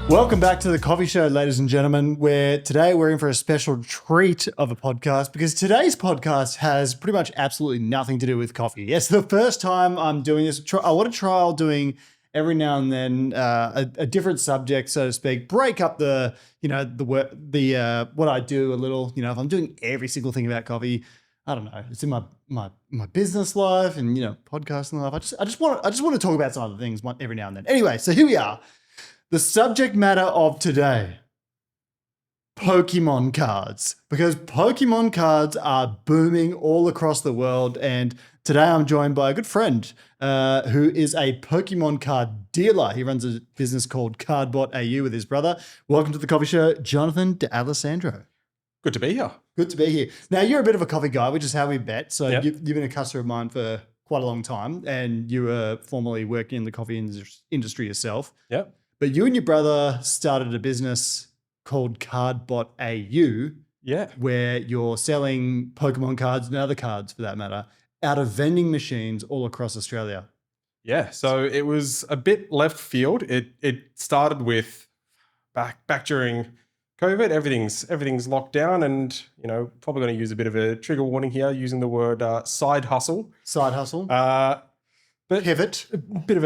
Welcome back to the coffee show, ladies and gentlemen, where today we're in for a special treat of a podcast because today's podcast has pretty much absolutely nothing to do with coffee. It's the first time I'm doing this. I want to trial doing every now and then a different subject, so to speak, break up the what I do a little. You know, if I'm doing every single thing about coffee, I don't know. It's in my business life and podcasting life. I just want to talk about some other things every now and then. Anyway, so here we are. The subject matter of today, Pokemon cards, because Pokemon cards are booming all across the world. And today I'm joined by a good friend who is a Pokemon card dealer. He runs a business called Cardbot AU with his brother. Welcome to the coffee show, Jonathan D'Alessandro. Good to be here. Good to be here. Now, you're a bit of a coffee guy, which is how we met. So Yep. you've been a customer of mine for quite a long time, and you were formerly working in the coffee industry yourself. Yep. But you and your brother started a business called Cardbot AU, Yeah. where you're selling Pokemon cards and other cards, for that matter, out of vending machines all across Australia. Yeah. So it was a bit left field. It started with back during COVID. Everything's locked down, and probably going to use a bit of a trigger warning here, using the word side hustle. Side hustle, But pivot, a bit of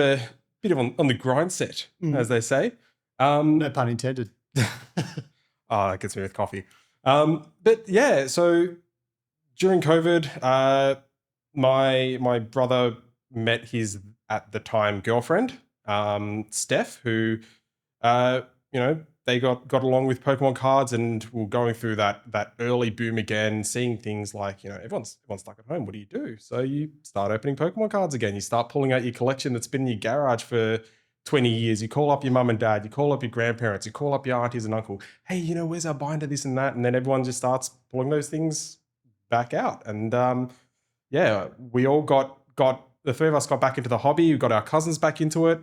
on the grind set, as they say. no pun intended. Oh, that gets me with coffee. But yeah, so during COVID, my brother met his at the time girlfriend, Steph, who they got along with Pokemon cards and were going through that early boom again, seeing things like everyone's stuck at home. What do you do? So you start opening Pokemon cards again. You start pulling out your collection that's been in your garage for 20 years. You call up your mum and dad, you call up your grandparents, you call up your aunties and uncle. Hey, where's our binder, this and that? And then everyone just starts pulling those things back out. And we all got the three of us got back into the hobby. We got our cousins back into it.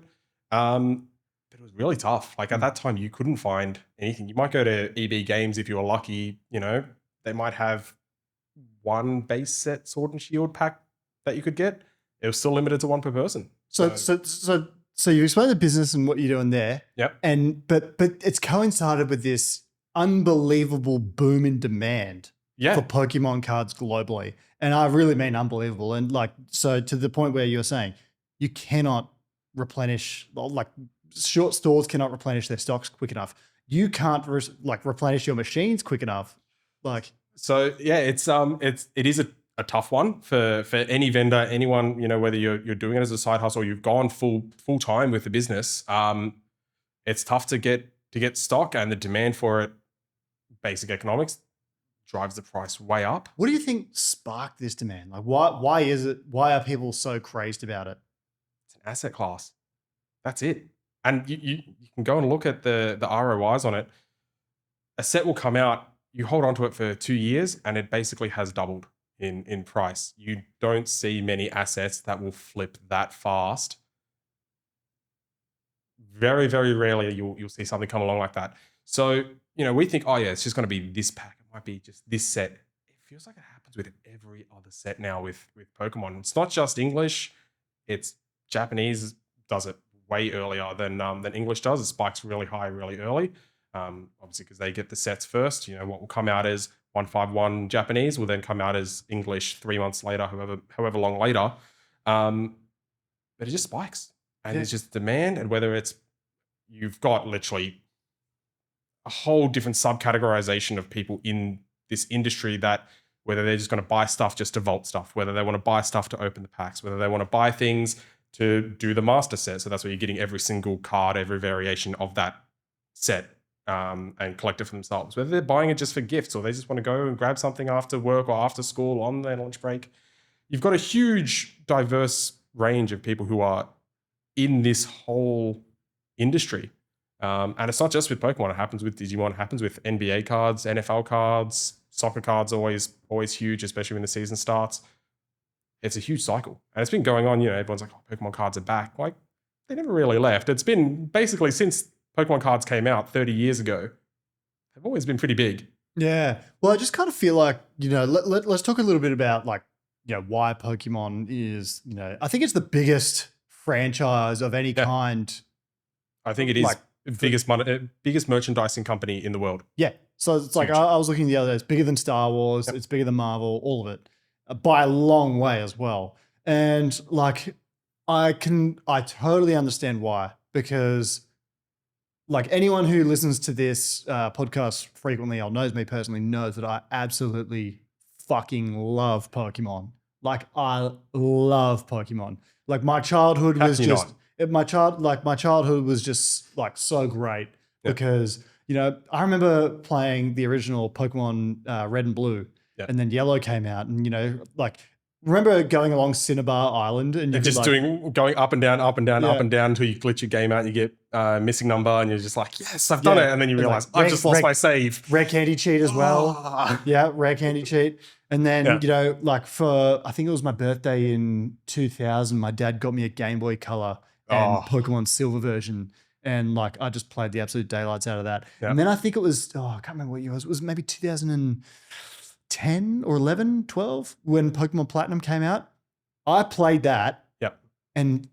But it was really tough. Like at that time, you couldn't find anything. You might go to EB Games if you were lucky. They might have one base set Sword and Shield pack that you could get. It was still limited to one per person. So you explain the business and what you're doing there. Yep. But it's coincided with this unbelievable boom in demand for Pokemon cards globally. And I really mean unbelievable. And so to the point where you're saying you cannot replenish, short stores cannot replenish their stocks quick enough. You can't replenish your machines quick enough. So yeah, it is a tough one for any vendor, anyone, whether you're doing it as a side hustle or you've gone full time with the business. It's tough to get stock, and the demand for it, basic economics, drives the price way up. What do you think sparked this demand? Why is it? Why are people so crazed about it? It's an asset class. That's it. And you can go and look at the ROIs on it. A set will come out, you hold on to it for 2 years, and it basically has doubled in price. You don't see many assets that will flip that fast. Very, very rarely you'll see something come along like that. So, we think, oh yeah, it's just going to be this pack. It might be just this set. It feels like it happens with every other set now with Pokemon. It's not just English. It's Japanese does it way earlier than English does. It spikes really high, really early. Obviously, because they get the sets first. What will come out as 151 Japanese will then come out as English 3 months later, however long later. But it just spikes, and it's just demand. And whether you've got literally a whole different subcategorization of people in this industry, that whether they're just going to buy stuff just to vault stuff, whether they want to buy stuff to open the packs, whether they want to buy things to do the master set. So that's where you're getting every single card, every variation of that set, and collect it for themselves. Whether they're buying it just for gifts, or they just want to go and grab something after work or after school on their lunch break. You've got a huge, diverse range of people who are in this whole industry. And it's not just with Pokemon. It happens with Digimon. It happens with NBA cards, NFL cards, soccer cards. Always huge, especially when the season starts. It's a huge cycle, and it's been going on. Everyone's like, "Oh, Pokemon cards are back." They never really left. It's been basically since Pokemon cards came out 30 years ago. They've always been pretty big. Yeah. Well, I just kind of feel like let's talk a little bit about why Pokemon is I think it's the biggest franchise of any kind. I think it is biggest merchandising company in the world. Yeah. So it's like Huge. I was looking the other day. It's bigger than Star Wars. Yep. It's bigger than Marvel. All of it, by a long way as well. And like, I totally understand why, because like anyone who listens to this podcast frequently or knows me personally knows that I absolutely fucking love Pokemon. Like I love Pokemon. Like my childhood How was can you just not? my childhood was just like so great Yep. because I remember playing the original Pokemon Red and Blue, Yep. and then Yellow came out, and like remember going along Cinnabar Island and you And could just like, going up and down, up and down, Yeah. up and down until you glitch your game out and you get missing number and you're just like, yes, I've done Yeah. it. And then you And, like, realize I've just lost my save. rare candy cheat as well. Ah. Yeah, rare candy cheat. And then, Yeah. like for, I think it was my birthday in 2000, my dad got me a Game Boy Color and Oh. Pokemon Silver version. And like, I just played the absolute daylights out of that. Yeah. And then I think it was, I can't remember what year it was. It was maybe 2010 or 11, 12 when Pokemon Platinum came out. I played that. Yep. And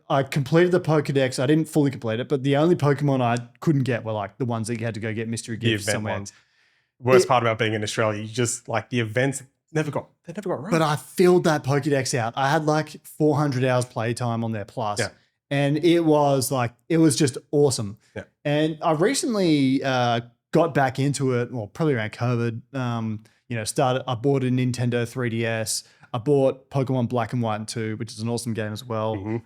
I completed the Pokedex. I didn't fully complete it, but the only Pokemon I couldn't get were like the ones that you had to go get mystery The gifts event somewhere. ones. Worst part about being in Australia, you just like the events never got right. But I filled that Pokedex out. I had like 400 hours playtime on there plus. Yeah. And it was just awesome. Yeah. And I recently got back into it, well, probably around COVID. I bought a Nintendo 3DS. I bought Pokemon Black and White and 2, which is an awesome game as well. Mhm.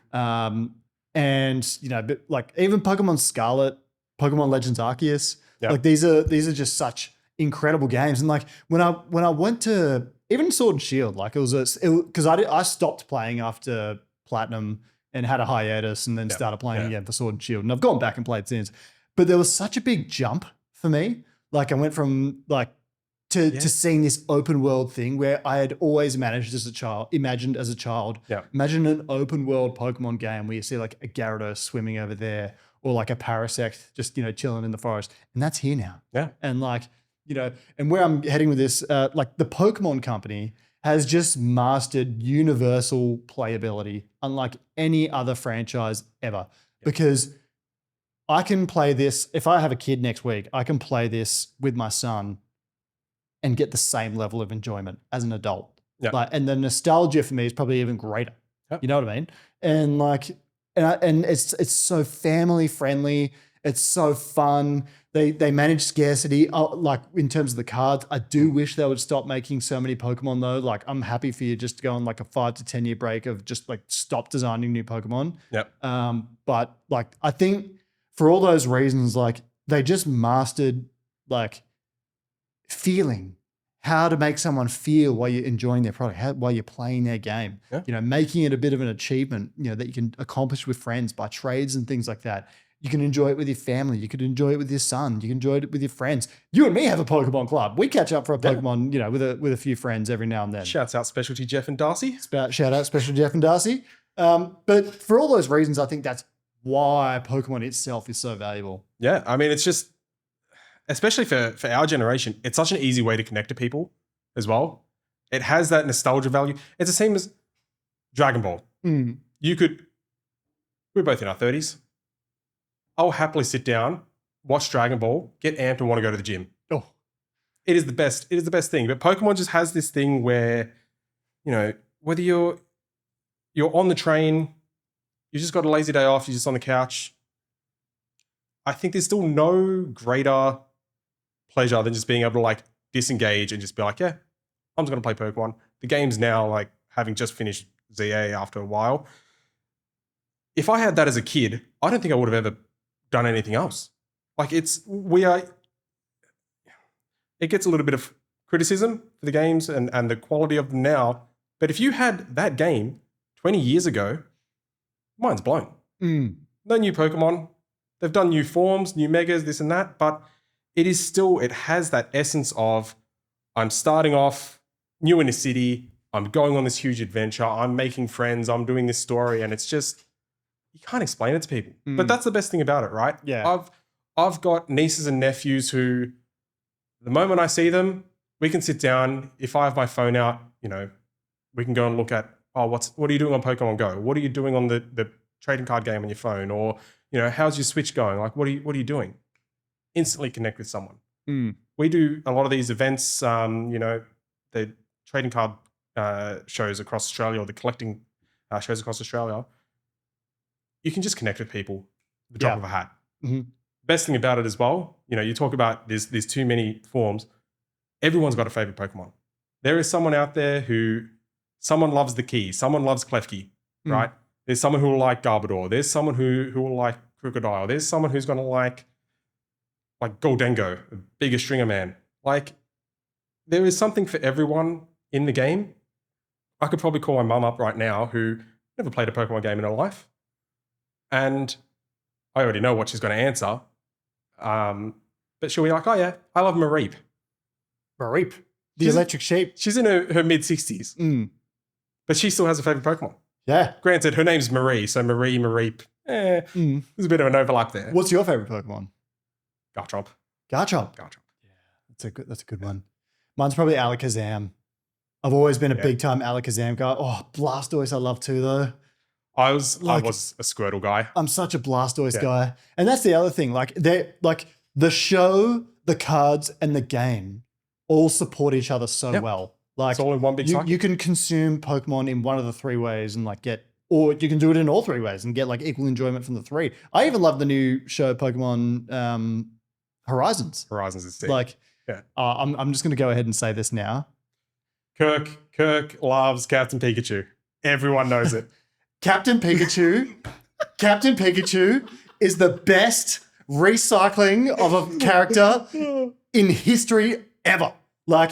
But like even Pokemon Scarlet, Pokemon Legends Arceus, Yeah. like these are just such incredible games. And like when I went to even Sword and Shield, like because I stopped playing after Platinum and had a hiatus and then started playing again for Sword and Shield, and I've gone back and played since. But there was such a big jump for me. Like I went from like to seeing this open world thing where I had always imagined as a child. Yeah. Imagine an open world Pokemon game where you see like a Gyarados swimming over there or like a Parasect just, chilling in the forest. And that's here now. Yeah. And like, and where I'm heading with this, like the Pokemon company has just mastered universal playability unlike any other franchise ever. Because I can play this, if I have a kid next week, I can play this with my son and get the same level of enjoyment as an adult. Yeah. Like, and the nostalgia for me is probably even greater. Yep. You know what I mean? And like, and it's so family friendly. It's so fun. They manage scarcity. Like in terms of the cards, I do wish they would stop making so many Pokemon though. Like I'm happy for you just to go on like a 5 to 10 year break of just like stop designing new Pokemon. Yep. But like, I think for all those reasons, like they just mastered like feeling how to make someone feel while you're enjoying their product, while you're playing their game, Yeah. Making it a bit of an achievement, that you can accomplish with friends by trades and things like that. You can enjoy it with your family. You could enjoy it with your son. You can enjoy it with your friends. You and me have a Pokemon club. We catch up for a Pokemon, with a few friends every now and then. Shouts out Specialty Jeff and Darcy. Shout out Special Jeff and Darcy. But for all those reasons, I think that's why Pokemon itself is so valuable. Yeah. I mean, it's just, especially for our generation, it's such an easy way to connect to people as well. It has that nostalgia value. It's the same as Dragon Ball. Mm. We're both in our 30s. I'll happily sit down, watch Dragon Ball, get amped and want to go to the gym. Oh. It is the best. It is the best thing. But Pokemon just has this thing where, whether you're on the train, you just got a lazy day off, you're just on the couch. I think there's still no greater pleasure than just being able to like disengage and just be like, yeah, I'm just going to play Pokemon. The game's now like having just finished ZA after a while. If I had that as a kid, I don't think I would have ever done anything else. Like it gets a little bit of criticism for the games and the quality of them now. But if you had that game 20 years ago, mind's blown. Mm. No new Pokemon. They've done new forms, new megas, this and that, but it has that essence of I'm starting off new in a city, I'm going on this huge adventure, I'm making friends, I'm doing this story, and it's just, you can't explain it to people. But that's the best thing about it, right? Yeah. I've got nieces and nephews who, the moment I see them, we can sit down. If I have my phone out, we can go and look at, what are you doing on Pokemon Go? What are you doing on the trading card game on your phone? Or how's your Switch going? Like, what are you doing? Instantly connect with someone. Mm. We do a lot of these events, the trading card shows across Australia, or the collecting shows across Australia. You can just connect with people at the drop of a hat. Mm-hmm. Best thing about it as well, you talk about there's too many forms. Everyone's got a favorite Pokemon. There is someone out there someone loves the Key, someone loves Klefki, right? There's someone who will like Garbodor. There's someone who will like Crocodile. There's someone who's going to like Goldengo, the biggest stringer man. Like, there is something for everyone in the game. I could probably call my mum up right now, who never played a Pokemon game in her life, and I already know what she's going to answer. But she'll be like, oh yeah, I love Mareep. Mareep. The electric sheep. She's in her mid-60s. But she still has a favorite Pokemon. Yeah. Granted, her name's Marie, so Mareep. There's a bit of an overlap there. What's your favorite Pokemon? Garchomp. Garchomp. Yeah, that's a good one. Mine's probably Alakazam. I've always been a big time Alakazam guy. Oh, Blastoise I love too though. I was a Squirtle guy. I'm such a Blastoise guy. And that's the other thing. Like the show, the cards, and the game all support each other so well. Like, it's all in one big cycle. You can consume Pokemon in one of the three ways and or you can do it in all three ways and get like equal enjoyment from the three. I even love the new show Pokemon Horizons. Horizons is sick. Like, I'm just going to go ahead and say this now. Kirk loves Captain Pikachu. Everyone knows it. Captain Pikachu is the best recycling of a character in history ever. Like,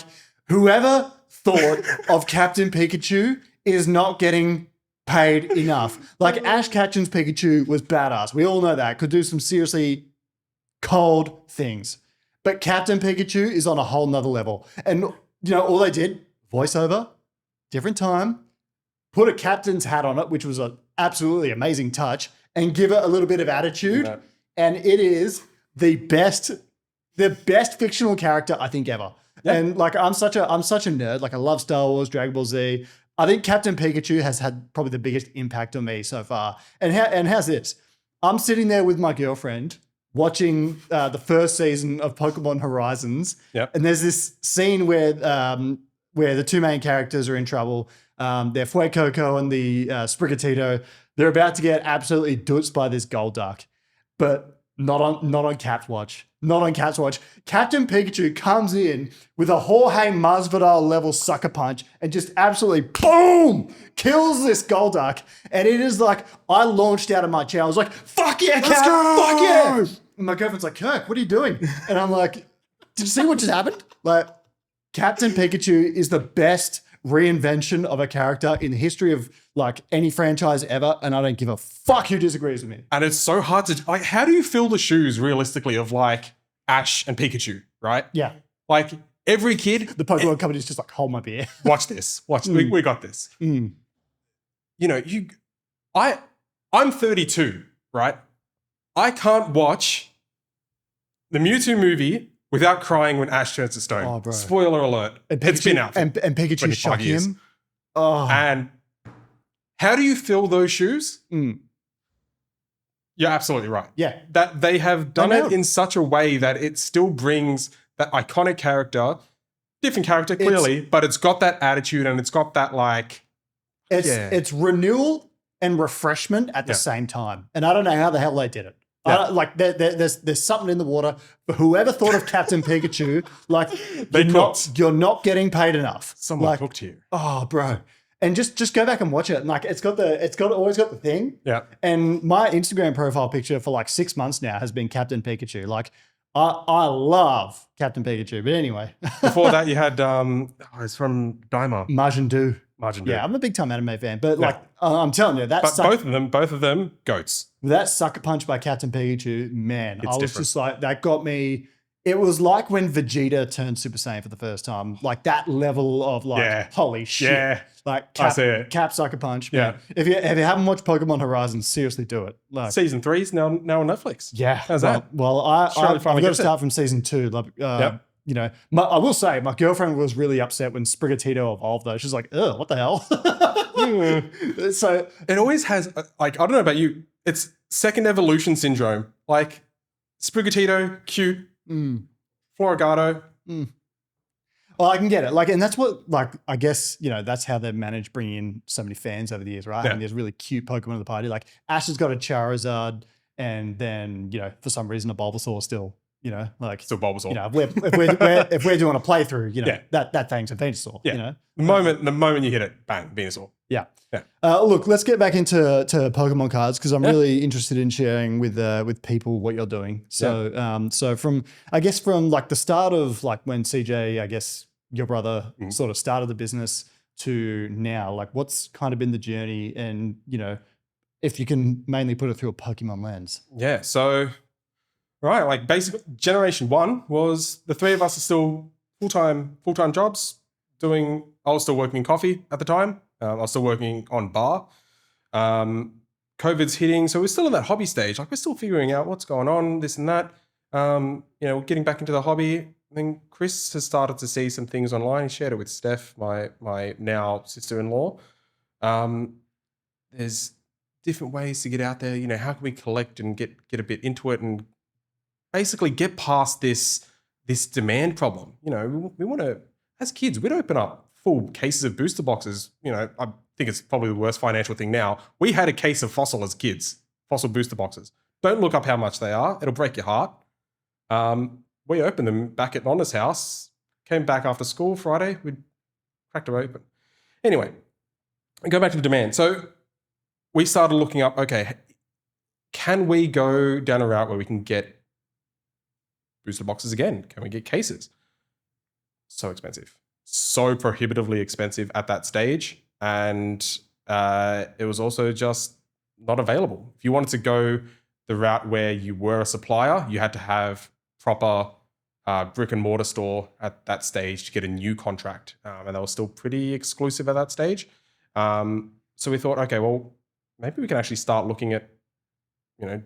whoever thought of Captain Pikachu is not getting paid enough. Like, Ash Ketchum's Pikachu was badass. We all know that. Could do some seriously cold things. But Captain Pikachu is on a whole nother level. And, all they did, voiceover, different time, put a captain's hat on it, which was an absolutely amazing touch, and give it a little bit of attitude. Yeah. And it is the best fictional character I think ever. Yeah. And like, I'm such a nerd. Like, I love Star Wars, Dragon Ball Z. I think Captain Pikachu has had probably the biggest impact on me so far. And how's this? I'm sitting there with my girlfriend watching the first season of Pokemon Horizons. Yep. And there's this scene where the two main characters are in trouble. They're Fuecoco and the Sprigatito. They're about to get absolutely dooced by this Golduck, but not on Cap's watch. Not on Cap's watch. Captain Pikachu comes in with a Jorge Masvidal level sucker punch and just absolutely boom kills this Golduck. And it is like, I launched out of my chair. I was like, "Fuck yeah, Cap! Fuck yeah!" And my girlfriend's like, "Kirk, what are you doing?" And I'm like, "Did you see what just happened?" Like, Captain Pikachu is the best reinvention of a character in the history of like any franchise ever, and I don't give a fuck who disagrees with me. And it's so hard to like, how do you fill the shoes realistically of like Ash and Pikachu, right? Yeah. Like, every kid, the Pokemon company's just like, hold my beer. Watch this. We got this. I'm 32, right? I can't watch the Mewtwo movie without crying when Ash turns to stone. Oh, bro. Spoiler alert. It's been out. And Pikachu shocking him. Oh. And how do you fill those shoes? You're absolutely right. Yeah. That they have done it in such a way that it still brings that iconic character, different character clearly, but it's got that attitude and it's got that like... It's renewal and refreshment at the same time. And I don't know how the hell they did it. Like, there's something in the water. But whoever thought of Captain Pikachu, like, you're not getting paid enough. Someone cooked you. Oh, bro. And just go back and watch it. And like, it's always got the thing. Yeah. And my Instagram profile picture for like 6 months now has been Captain Pikachu. Like, I love Captain Pikachu. But anyway. Before that, you had it's from Daima. Majin Buu. Yeah, I'm a big time anime fan, but like, I'm telling you, both of them, goats. That sucker punch by Captain Pikachu, man, I was just like, that got me. It was like when Vegeta turned Super Saiyan for the first time, like that level of like, holy shit. Yeah. Like Cap sucker punch. Yeah. Man. If you haven't watched Pokemon Horizons, seriously do it. Like, season 3's now on Netflix. Yeah. How's that? Well, I've got to start from season 2. Like, I will say, my girlfriend was really upset when Sprigatito evolved, though. She's like, "Ugh, what the hell?" So it always has, like, I don't know about you, it's second evolution syndrome. Like Sprigatito, cute. Florigato. Well, I can get it. Like, and that's what, like, I guess, that's how they've managed bringing in so many fans over the years, right? Having these really cute Pokemon at the party. Like, Ash has got a Charizard, and then, for some reason, a Bulbasaur still, like. Still Bulbasaur. If we're doing a playthrough, that thing's a Venusaur, The moment you hit it, bang, Venusaur. Yeah. Look, let's get back into Pokemon cards because I'm really interested in sharing with people what you're doing. So, from like the start of like when CJ, I guess your brother sort of started the business to now, like what's kind of been the journey, and if you can mainly put it through a Pokemon lens. Yeah. So, right, like basically, generation one was the three of us are still full time jobs. I was still working in coffee at the time. I was still working on bar. COVID's hitting, so we're still in that hobby stage. Like we're still figuring out what's going on, this and that. Getting back into the hobby. I think Chris has started to see some things online. He shared it with Steph, my now sister-in-law. There's different ways to get out there. How can we collect and get a bit into it and basically get past this demand problem? We want to, as kids, we'd open up full cases of booster boxes. I think it's probably the worst financial thing now. We had a case of Fossil as kids, Fossil booster boxes. Don't look up how much they are. It'll break your heart. We opened them back at Nonna's house, came back after school Friday, we cracked them open. Anyway, go back to the demand. So we started looking up, okay, can we go down a route where we can get booster boxes again? Can we get cases? So expensive. So prohibitively expensive at that stage. And it was also just not available. If you wanted to go the route where you were a supplier, you had to have proper brick and mortar store at that stage to get a new contract. And they were still pretty exclusive at that stage. So we thought, okay, well, maybe we can actually start looking at,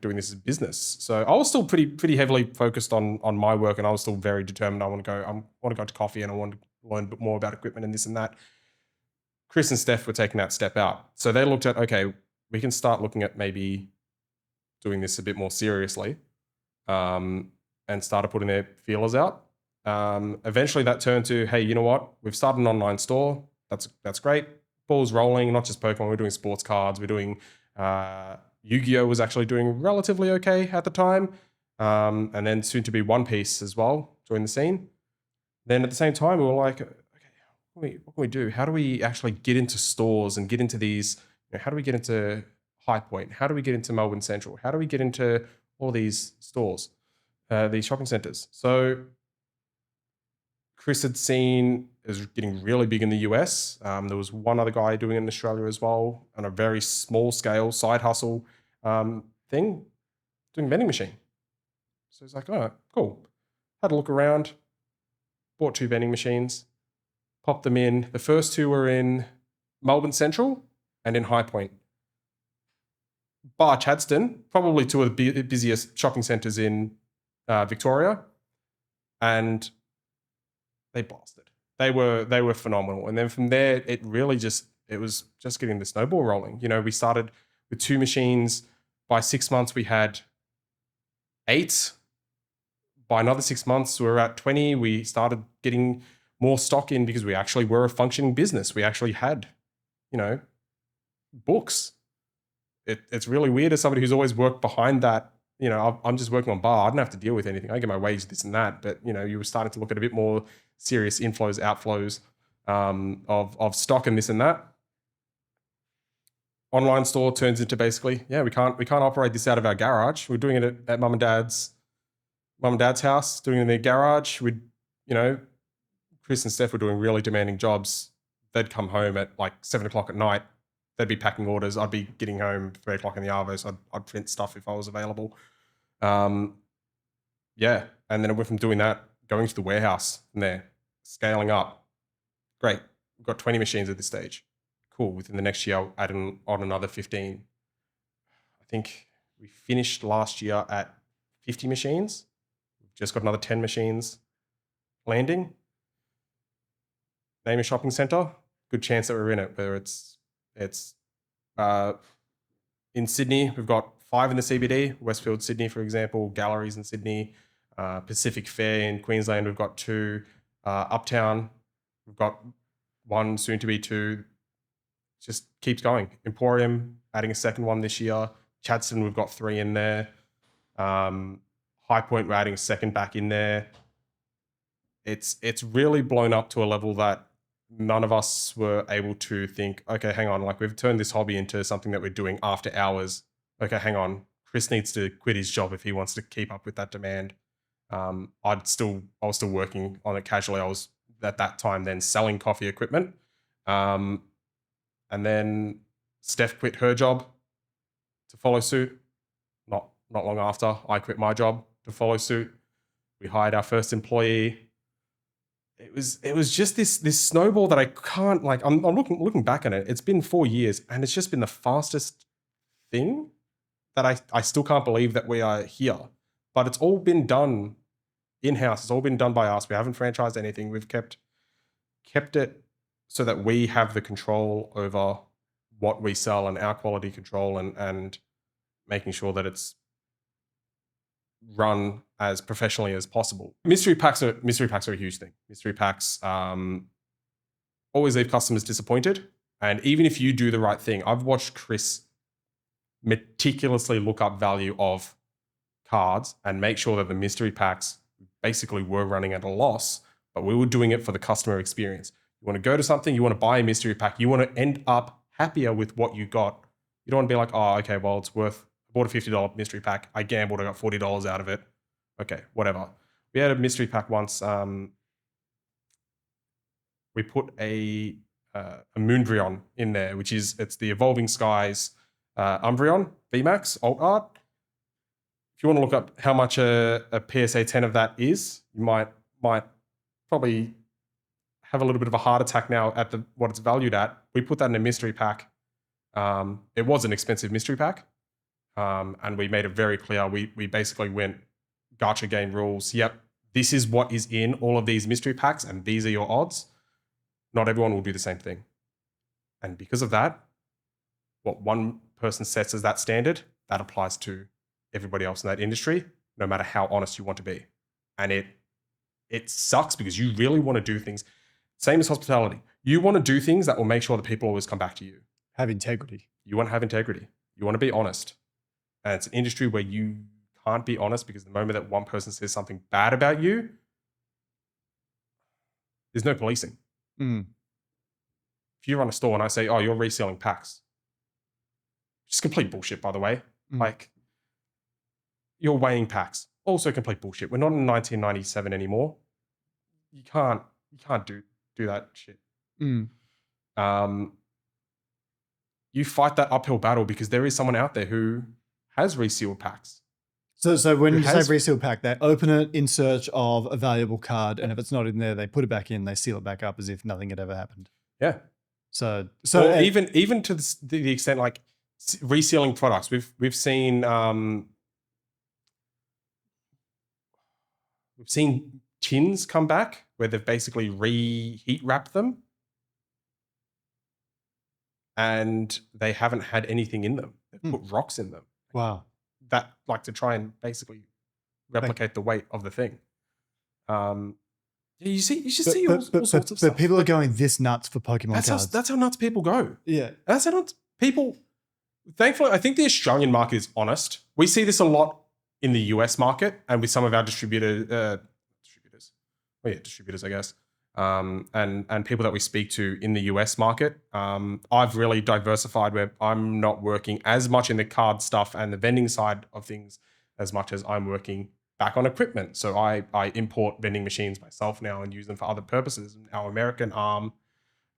doing this as a business. So I was still pretty heavily focused on my work, and I was still very determined. I want to go to coffee, and I want to learn a bit more about equipment and this and that. Chris and Steph were taking that step out. So they looked at, okay, we can start looking at maybe doing this a bit more seriously, and started putting their feelers out. Eventually that turned to, hey, you know what? We've started an online store. That's great. Ball's rolling, not just Pokemon. We're doing sports cards. We're doing Yu-Gi-Oh! Was actually doing relatively okay at the time. And then soon to be One Piece as well, joined the scene. Then at the same time, we were like, okay, what can we do? How do we actually get into stores and get into these? How do we get into High Point? How do we get into Melbourne Central? How do we get into all these stores, these shopping centers? So Chris had seen it was getting really big in the US. There was one other guy doing it in Australia as well, on a very small scale side hustle thing, doing vending machine. So he's like, all right, cool. Had a look around, bought 2 vending machines, popped them in. The first 2 were in Melbourne Central and in High Point. Bar Chadstone, probably 2 of the busiest shopping centres in Victoria, and they blasted. They were phenomenal. And then from there, it was just getting the snowball rolling. We started with 2 machines. By 6 months, we had 8. By another 6 months, we were at 20. We started getting more stock in because we actually were a functioning business. We actually had, books. It's really weird as somebody who's always worked behind that. I'm just working on bar. I don't have to deal with anything. I get my wage, this and that. But, you were starting to look at a bit more serious inflows, outflows of stock and this and that. Online store turns into basically, we can't operate this out of our garage. We're doing it at mum and dad's house, doing it in their garage. Chris and Steph were doing really demanding jobs. They'd come home at like 7 o'clock at night. They'd be packing orders. I'd be getting home 3 o'clock in the arvo, so I'd print stuff if I was available. And then it went from doing that, going to the warehouse and there, scaling up. Great. We've got 20 machines at this stage. Cool. Within the next year, I'll add on another 15. I think we finished last year at 50 machines. We've just got another 10 machines landing. Name a shopping centre. Good chance that we're in it, whether it's in Sydney, we've got 5 in the CBD, Westfield, Sydney, for example, galleries in Sydney, Pacific Fair in Queensland, we've got 2, Uptown, we've got 1, soon to be 2, just keeps going. Emporium, adding a second one this year. Chadstone, we've got 3 in there. High Point, we're adding a second back in there. It's really blown up to a level that none of us were able to think, okay, hang on, like we've turned this hobby into something that we're doing after hours. Okay, hang on. Chris needs to quit his job if he wants to keep up with that demand. I was still working on it casually. I was at that time then selling coffee equipment. And then Steph quit her job to follow suit. Not long after, I quit my job to follow suit. We hired our first employee. It was just this snowball that I can't, like, I'm looking back on it. It's been 4 years and it's just been the fastest thing that I still can't believe that we are here. But it's all been done in-house. It's all been done by us. We haven't franchised anything. We've kept it so that we have the control over what we sell and our quality control and making sure that it's run as professionally as possible. Mystery packs are a huge thing. Mystery packs always leave customers disappointed. And even if you do the right thing, I've watched Chris meticulously look up value of cards and make sure that the mystery packs basically were running at a loss, but we were doing it for the customer experience. You want to go to something, you want to buy a mystery pack, you want to end up happier with what you got. You don't want to be like, oh, okay, well, it's worth, I bought a $50 mystery pack. I gambled, I got $40 out of it. Okay, whatever. We had a mystery pack once. We put a Moonbrion in there, it's the Evolving Skies Umbreon VMAX Alt Art. If you want to look up how much a PSA 10 of that is, you might probably have a little bit of a heart attack now at what it's valued at. We put that in a mystery pack. It was an expensive mystery pack. And we made it very clear. We basically went gacha game rules. Yep, this is what is in all of these mystery packs and these are your odds. Not everyone will do the same thing. And because of that, what one person sets as that standard, that applies to everybody else in that industry, no matter how honest you want to be. And it sucks because you really want to do things. Same as hospitality. You want to do things that will make sure that people always come back to you. Have integrity. You want to have integrity. You want to be honest. And it's an industry where you can't be honest because the moment that one person says something bad about you, there's no policing. Mm. If you run a store and I say, oh, you're reselling packs, just complete bullshit, by the way. Like, you're weighing packs, also complete bullshit. We're not in 1997 anymore. You can't do that shit. You fight that uphill battle because there is someone out there who has resealed packs. So when you say reseal pack, they open it in search of a valuable card, and if it's not in there, they put it back in, they seal it back up as if nothing had ever happened. Yeah. So even to the extent like resealing products, we've seen tins come back where they've basically heat wrapped them, and they haven't had anything in them. They've put rocks in them. Wow. That, like, to try and basically replicate the weight of the thing. You should see all sorts of stuff. But people are going this nuts for Pokemon cards. That's how nuts people go. Yeah. That's how nuts people. Thankfully, I think the Australian market is honest. We see this a lot in the US market and with some of our distributors, I guess, and people that we speak to in the US market. I've really diversified where I'm not working as much in the card stuff and the vending side of things as much as I'm working back on equipment. So I import vending machines myself now and use them for other purposes. Our American arm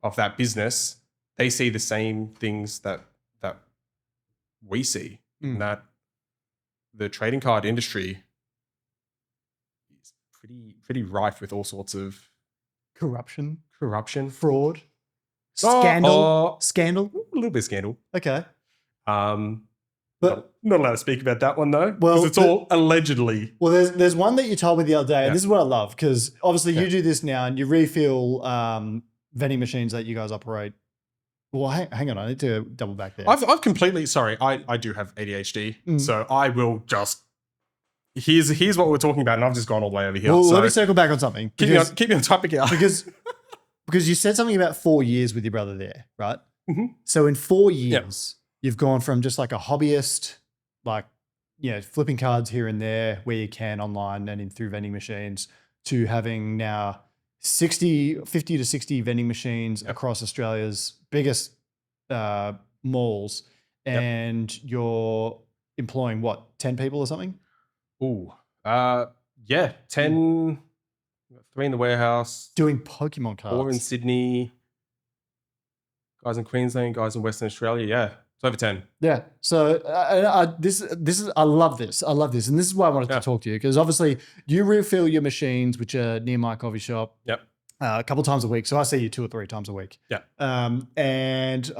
of that business, they see the same things that we see, in that the trading card industry is pretty rife with all sorts of corruption, scandal, fraud, scandal, a little bit of scandal. Okay. But not allowed to speak about that one though. Well, it's all allegedly. Well, there's one that you told me the other day, and this is what I love, because obviously you do this now and you refill vending machines that you guys operate Well, hang on. I need to double back there. I've completely, sorry, I do have ADHD. So I will just, here's what we're talking about. And I've just gone all the way over here. Well, so let me circle back on something. keep me on topic here. Because you said something about 4 years with your brother there, right? Mm-hmm. So in 4 years, you've gone from just like a hobbyist, like, flipping cards here and there where you can online and in through vending machines, to having now 50 to 60 vending machines across Australia's biggest malls, and you're employing what, 10 people or something? Ooh, 10, 3 in the warehouse, Doing Pokemon cards. 4 in Sydney, guys in Queensland, guys in Western Australia. Yeah, it's over 10. Yeah. So this is I love this. I love this, and this is why I wanted to talk to you, because obviously you refill your machines, which are near my coffee shop. Yep. A couple times a week. So I see you 2 or 3 times a week. Yeah. And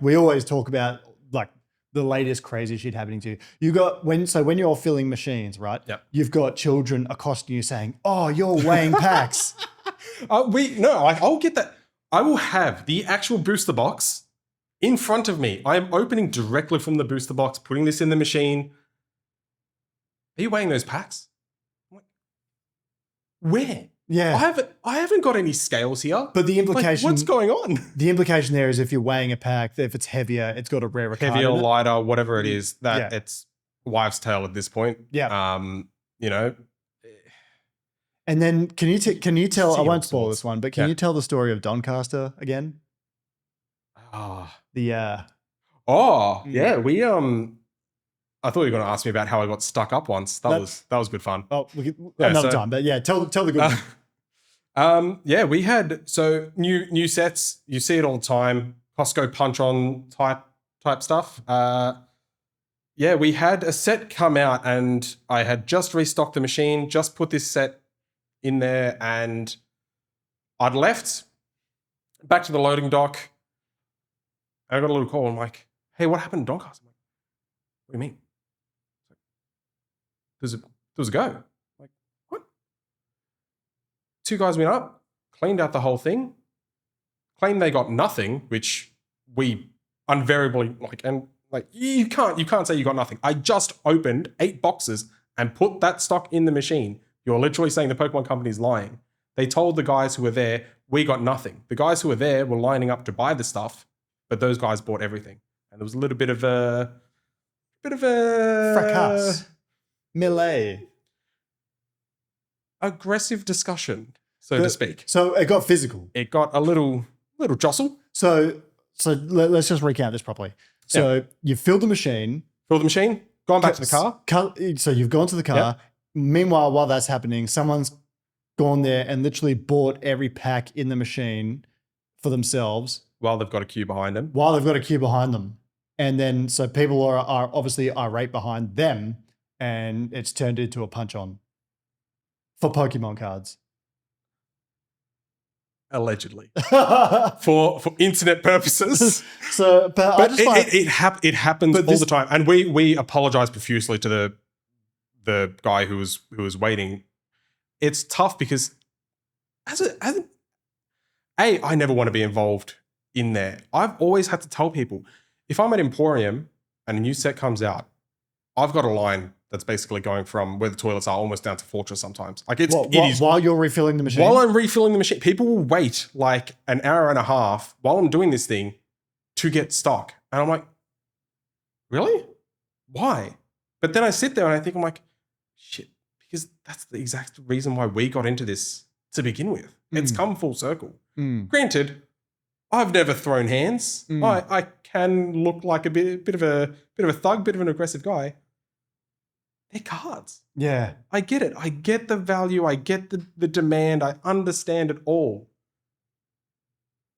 we always talk about like the latest crazy shit happening to you. You got when you're filling machines, right? Yeah. You've got children accosting you saying, "Oh, you're weighing packs." I'll get that. I will have the actual booster box in front of me. I am opening directly from the booster box, putting this in the machine. Are you weighing those packs? I'm like, where? Yeah. I haven't got any scales here. But the implication, what's going on? The implication there is if you're weighing a pack, if it's heavier, it's got a rarer card Heavier, in it. lighter, whatever it is, that it's wives' tale at this point. Yeah. And then can you tell? I won't spoil this one, but can you tell the story of Doncaster again? We I thought you were going to ask me about how I got stuck up once. That was good fun. Oh, another time, but tell the good one. We had new sets. You see it all the time. Costco punch on type stuff. We had a set come out, and I had just restocked the machine, just put this set in there, and I'd left back to the loading dock. I got a little call. I'm like, "Hey, what happened to Doncaster?" I'm like, "What do you mean?" There was a go. I'm like, what? 2 guys went up, cleaned out the whole thing, claimed they got nothing, which we invariably you can't say you got nothing. I just opened 8 boxes and put that stock in the machine. You're literally saying the Pokemon company is lying. They told the guys who were there, we got nothing. The guys who were there were lining up to buy the stuff, but those guys bought everything. And there was a little bit of a fracas. Melee. Aggressive discussion, so to speak. So it got physical. It got a little jostle. So let's just recount this properly. So you filled the machine. Gone back to the car. So you've gone to the car. Yep. Meanwhile, while that's happening, someone's gone there and literally bought every pack in the machine for themselves. While they've got a queue behind them. And then so people are obviously irate behind them, and it's turned into a punch on for Pokemon cards. Allegedly. for internet purposes. It happens all the time. And we apologize profusely to the guy who was waiting. It's tough because I never want to be involved in there. I've always had to tell people, if I'm at Emporium and a new set comes out, I've got a line that's basically going from where the toilets are almost down to Fortress sometimes. Like it is while you're refilling the machine. While I'm refilling the machine, people will wait like an hour and a half while I'm doing this thing to get stock. And I'm like, really? Why? But then I sit there and I think, I'm like, shit, because that's the exact reason why we got into this to begin with. It's come full circle. Granted, I've never thrown hands. I can look like a bit of a thug, bit of an aggressive guy. They're cards. Yeah. I get it. I get the value. I get the demand. I understand it all.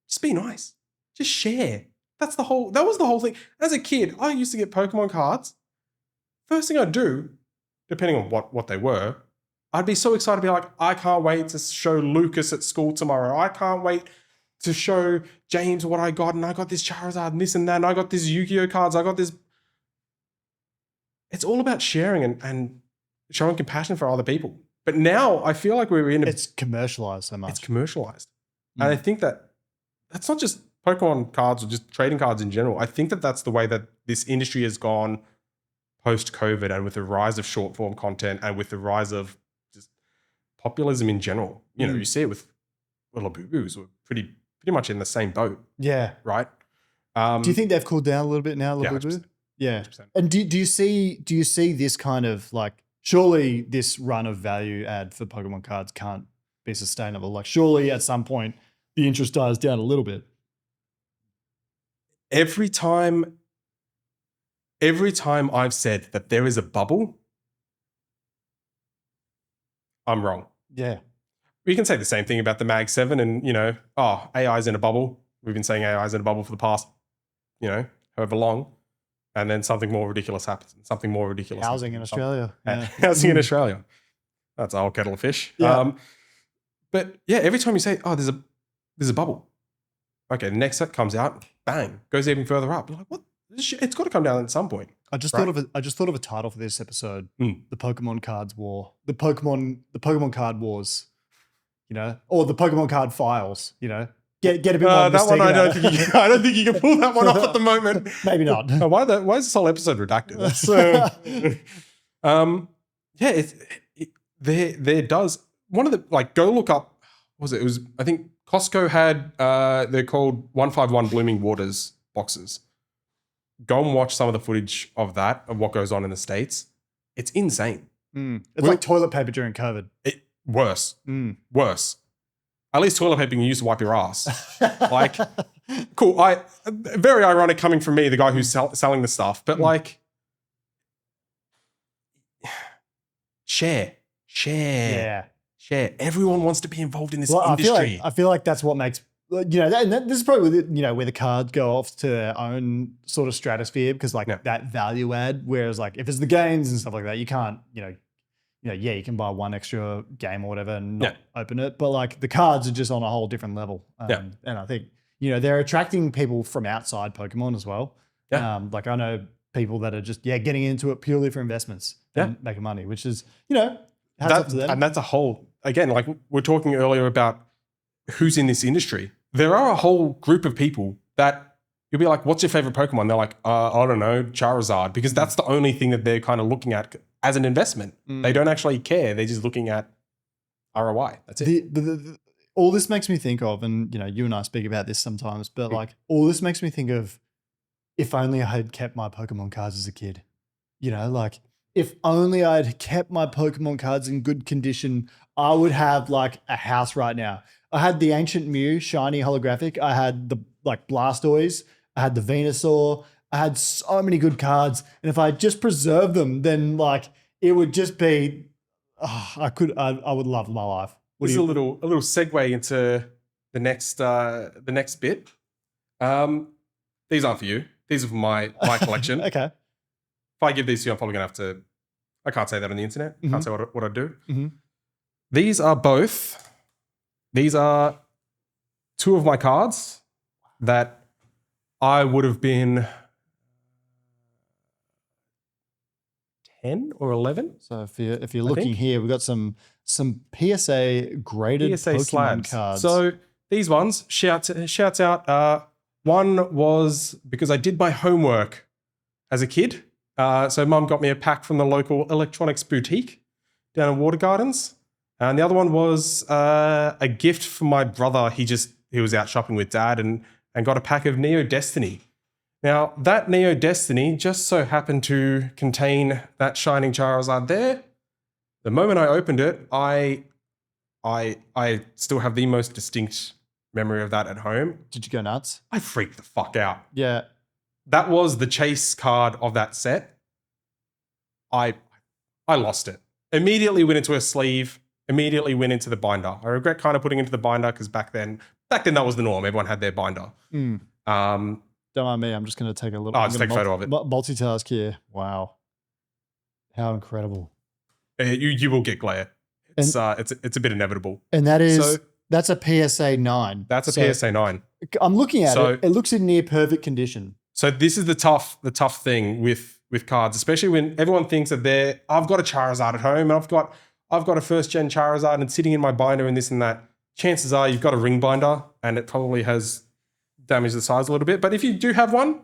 Just be nice. Just share. That was the whole thing. As a kid, I used to get Pokemon cards. First thing I'd do, depending on what they were, I'd be so excited to be like, I can't wait to show Lucas at school tomorrow. I can't wait to show James what I got. And I got this Charizard and this and that. And I got this Yu-Gi-Oh cards. I got this. It's all about sharing and showing compassion for other people. But now I feel like we're in it's commercialized so much. It's commercialized. And I think that's not just Pokemon cards or just trading cards in general, I think that that's the way that this industry has gone post-COVID, and with the rise of short form content and with the rise of just populism in general. You know, you see it with Labubu's were pretty much in the same boat, Yeah. right? Do you think they've cooled down a little bit now, Yeah, Labubu? 100%. Yeah. 100%. And do you see this kind of like, surely this run of value add for Pokemon cards can't be sustainable? Like, surely at some point the interest dies down a little bit. Every time I've said that there is a bubble, I'm wrong. Yeah. We can say the same thing about the Mag 7 and, you know, AI's in a bubble. We've been saying AI's in a bubble for the past, you know, however long. And then something more ridiculous happens. Something more ridiculous. Housing in Australia. Yeah. Housing in Australia. That's a whole kettle of fish. Yeah. But yeah, every time you say, there's a bubble. Okay, the next set comes out, bang, goes even further up. You're like, what? It's got to come down at some point. I just thought of a title for this episode: the Pokemon Cards War, the Pokemon Card Wars, you know, or the Pokemon Card Files. You know, get a bit more. That one, I don't think you can pull that one off at the moment. Maybe not. Oh, why is this whole episode redacted? So, yeah, there does one of the like go look up. What was it? It was I think Costco had they're called 151 Blooming Waters boxes. Go and watch some of the footage of that, of what goes on in the States. It's insane. It's like toilet paper during COVID. Worse. Worse. At least toilet paper you can use to wipe your ass. Like, cool. Very ironic coming from me, the guy who's selling the stuff, but like, share. Everyone wants to be involved in this industry. I feel like that's what makes, you know, and this is probably, you know, where the cards go off to their own sort of stratosphere, because like that value add, whereas like if it's the games and stuff like that, you can't, you can buy one extra game or whatever and not open it. But like the cards are just on a whole different level. And I think, you know, they're attracting people from outside Pokemon as well. Like I know people that are just, getting into it purely for investments and making money, which is, you know, hats up to them. And that's a whole, again, like we're talking earlier about who's in this industry. There are a whole group of people that you'll be like, what's your favorite Pokemon? They're like, I don't know, Charizard, because that's the only thing that they're kind of looking at as an investment. They don't actually care. They're just looking at ROI. That's it. All this makes me think of, and you know, you and I speak about this sometimes, but like all this makes me think of if only I had kept my Pokemon cards as a kid. You know, like if only I'd kept my Pokemon cards in good condition, I would have like a house right now. I had the Ancient Mew shiny holographic. I had the like Blastoise. I had the Venusaur. I had so many good cards. And if I just preserved them, then like it would just be, I would love my life. This is a little segue into the next bit. These aren't for you. These are for my collection. Okay. If I give these to you, I'm probably gonna have to. I can't say that on the internet. Can't say what I do. These are two of my cards that I would have been 10 or 11. So if you're looking here, we've got some PSA graded PSA Pokemon slabs. cards. So these ones, shouts out. One was because I did my homework as a kid. So mum got me a pack from the local electronics boutique down in Water Gardens. And the other one was a gift from my brother. He was out shopping with dad and got a pack of Neo Destiny. Now, that Neo Destiny just so happened to contain that Shining Charizard there. The moment I opened it, I still have the most distinct memory of that at home. Did you go nuts? I freaked the fuck out. Yeah. That was the chase card of that set. I lost it. Immediately went into a sleeve. Immediately went into the binder. I regret kind of putting it into the binder because back then that was the norm. Everyone had their binder. Don't mind me. I'm just going to take a little. Just take a photo of it. Multitask here. Wow, how incredible! You will get glare. It's a bit inevitable. And that's a PSA 9. That's a PSA 9. I'm looking at it. It looks in near perfect condition. So this is the tough thing with cards, especially when everyone thinks that I've got a Charizard at home and I've got a first gen Charizard and it's sitting in my binder and this and that. Chances are you've got a ring binder and it probably has damage the size a little bit. But if you do have one,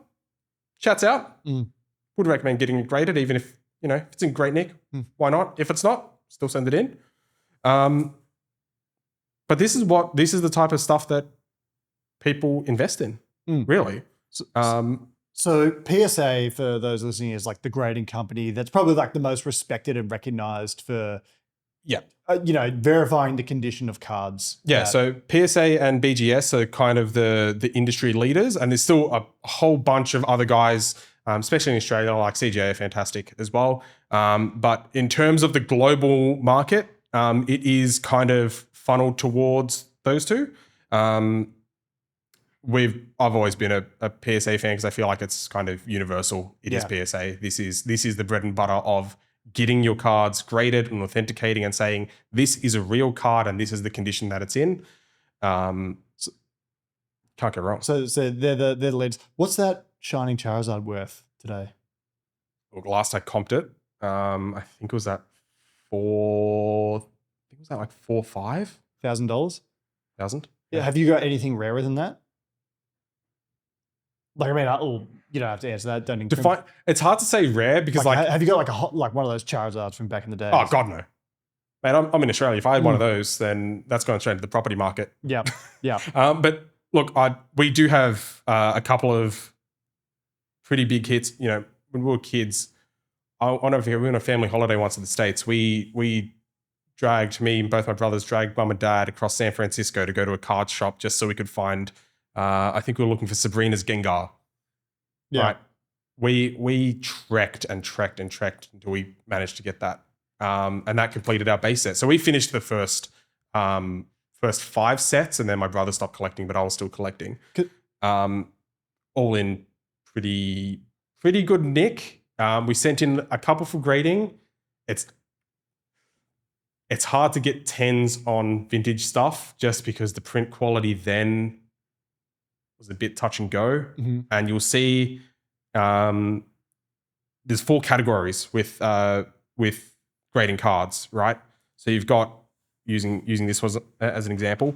shouts out. Would recommend getting it graded, even if, if it's in great nick, why not? If it's not, still send it in. But this is the type of stuff that people invest in, really. So PSA, for those listening, is like the grading company that's probably like the most respected and recognized for, verifying the condition of cards. Yeah. So PSA and BGS are kind of the industry leaders, and there's still a whole bunch of other guys, especially in Australia, like CGA are fantastic as well. But in terms of the global market, it is kind of funneled towards those two. I've always been a PSA fan because I feel like it's kind of universal. It is PSA. This is the bread and butter of getting your cards graded and authenticating and saying this is a real card and this is the condition that it's in. Can't go wrong. So they're the leads. What's that Shining Charizard worth today? Look, last I comped it, I think it was at $4,000 or $5,000. $1,000. Yeah. Have you got anything rarer than that? Like, I mean, you don't have to answer that. Don't define. It's hard to say rare because have you got like one of those Charizards from back in the day? Oh God, no. Man, I'm in Australia. If I had one of those, then that's going straight to the property market. Yeah, yeah. But look, we do have a couple of pretty big hits. When we were kids, we went on a family holiday once in the States. We dragged me and both my brothers dragged mum and dad across San Francisco to go to a card shop just so we could find. I think we were looking for Sabrina's Gengar. Yeah. Right. We trekked until we managed to get that. And that completed our base set. So we finished the first 5 sets, and then my brother stopped collecting, but I was still collecting. All in pretty good nick. We sent in a couple for grading. It's hard to get 10s on vintage stuff just because the print quality then was a bit touch and go. And you'll see there's 4 categories with grading cards, right? So you've got, using this as an example,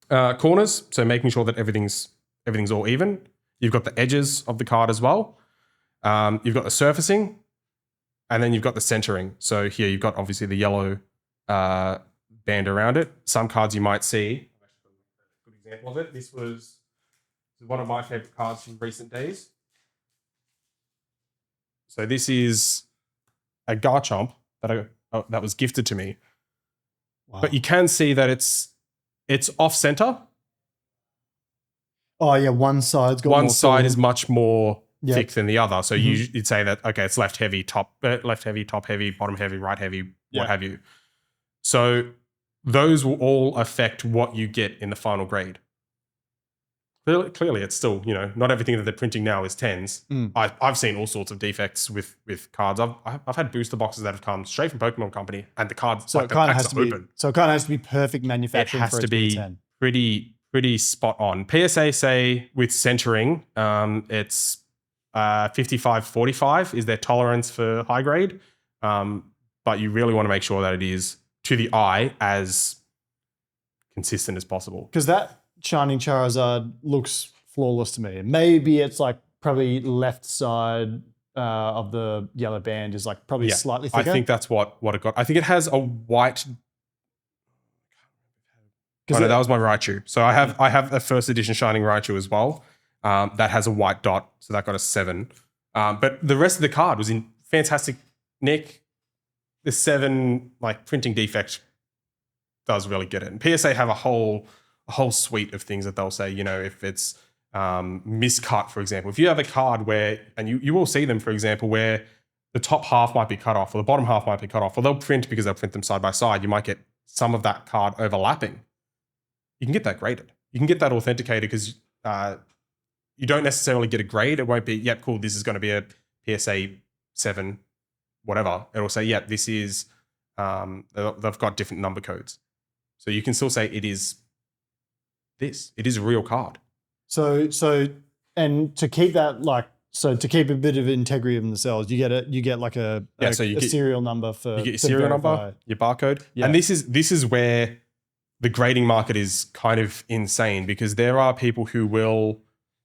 corners, so making sure that everything's all even. You've got the edges of the card as well. You've got the surfacing, and then you've got the centering. So here you've got obviously the yellow band around it. Some cards you might see. A good example of it. This was one of my favorite cards from recent days. So this is a Garchomp that was gifted to me. Wow. But you can see that it's off center. Oh yeah, one side is much more thick than the other. So you'd say that, okay, it's left heavy, top heavy, bottom heavy, right heavy, what have you. So those will all affect what you get in the final grade. Clearly, it's still, not everything that they're printing now is 10s. I've seen all sorts of defects with cards. I've had booster boxes that have come straight from Pokemon Company, and the cards it kind of has to be perfect manufacturing. It has to be 10. pretty spot on. PSA say with centering, it's 55-45 is their tolerance for high grade, but you really want to make sure that it is to the eye as consistent as possible. Because that Shining Charizard looks flawless to me. Maybe it's like probably left side of the yellow band is like probably slightly thicker. I think that's what it got. I think it has a white. No, that was my Raichu. So I have a first edition Shining Raichu as well. That has a white dot, so that got a 7. But the rest of the card was in fantastic nick. The 7 printing defect does really get it. And PSA have a whole suite of things that they'll say, if it's miscut, for example. If you have a card where, and you will see them, for example, where the top half might be cut off or the bottom half might be cut off, or they'll print because they'll print them side by side. You might get some of that card overlapping. You can get that graded. You can get that authenticated because you don't necessarily get a grade. It won't be, yep, cool, this is going to be a PSA 7, whatever. It'll say, yep, this is, they've got different number codes. So you can still say it is this. It is a real card. So and to keep that to keep a bit of integrity in the cells, you get like a serial number for. You get your serial number, your barcode. Yeah. And this is where the grading market is kind of insane because there are people who will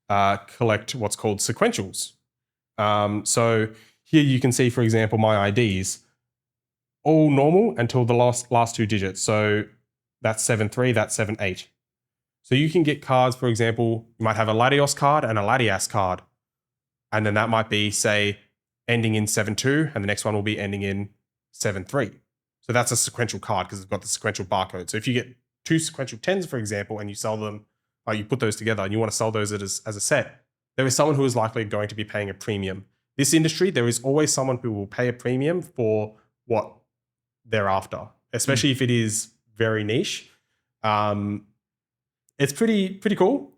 collect what's called sequentials. So here you can see, for example, my IDs, all normal until the last two digits. So that's 7-3, that's 7-8. So you can get cards, for example, you might have a Latios card and a Latias card. And then that might be, say, ending in 7-2, and the next one will be ending in 7-3. So that's a sequential card because it's got the sequential barcode. So if you get two sequential 10s, for example, and you sell them, you put those together and you want to sell those as a set, there is someone who is likely going to be paying a premium. This industry, there is always someone who will pay a premium for what they're after, especially if it is very niche. It's pretty cool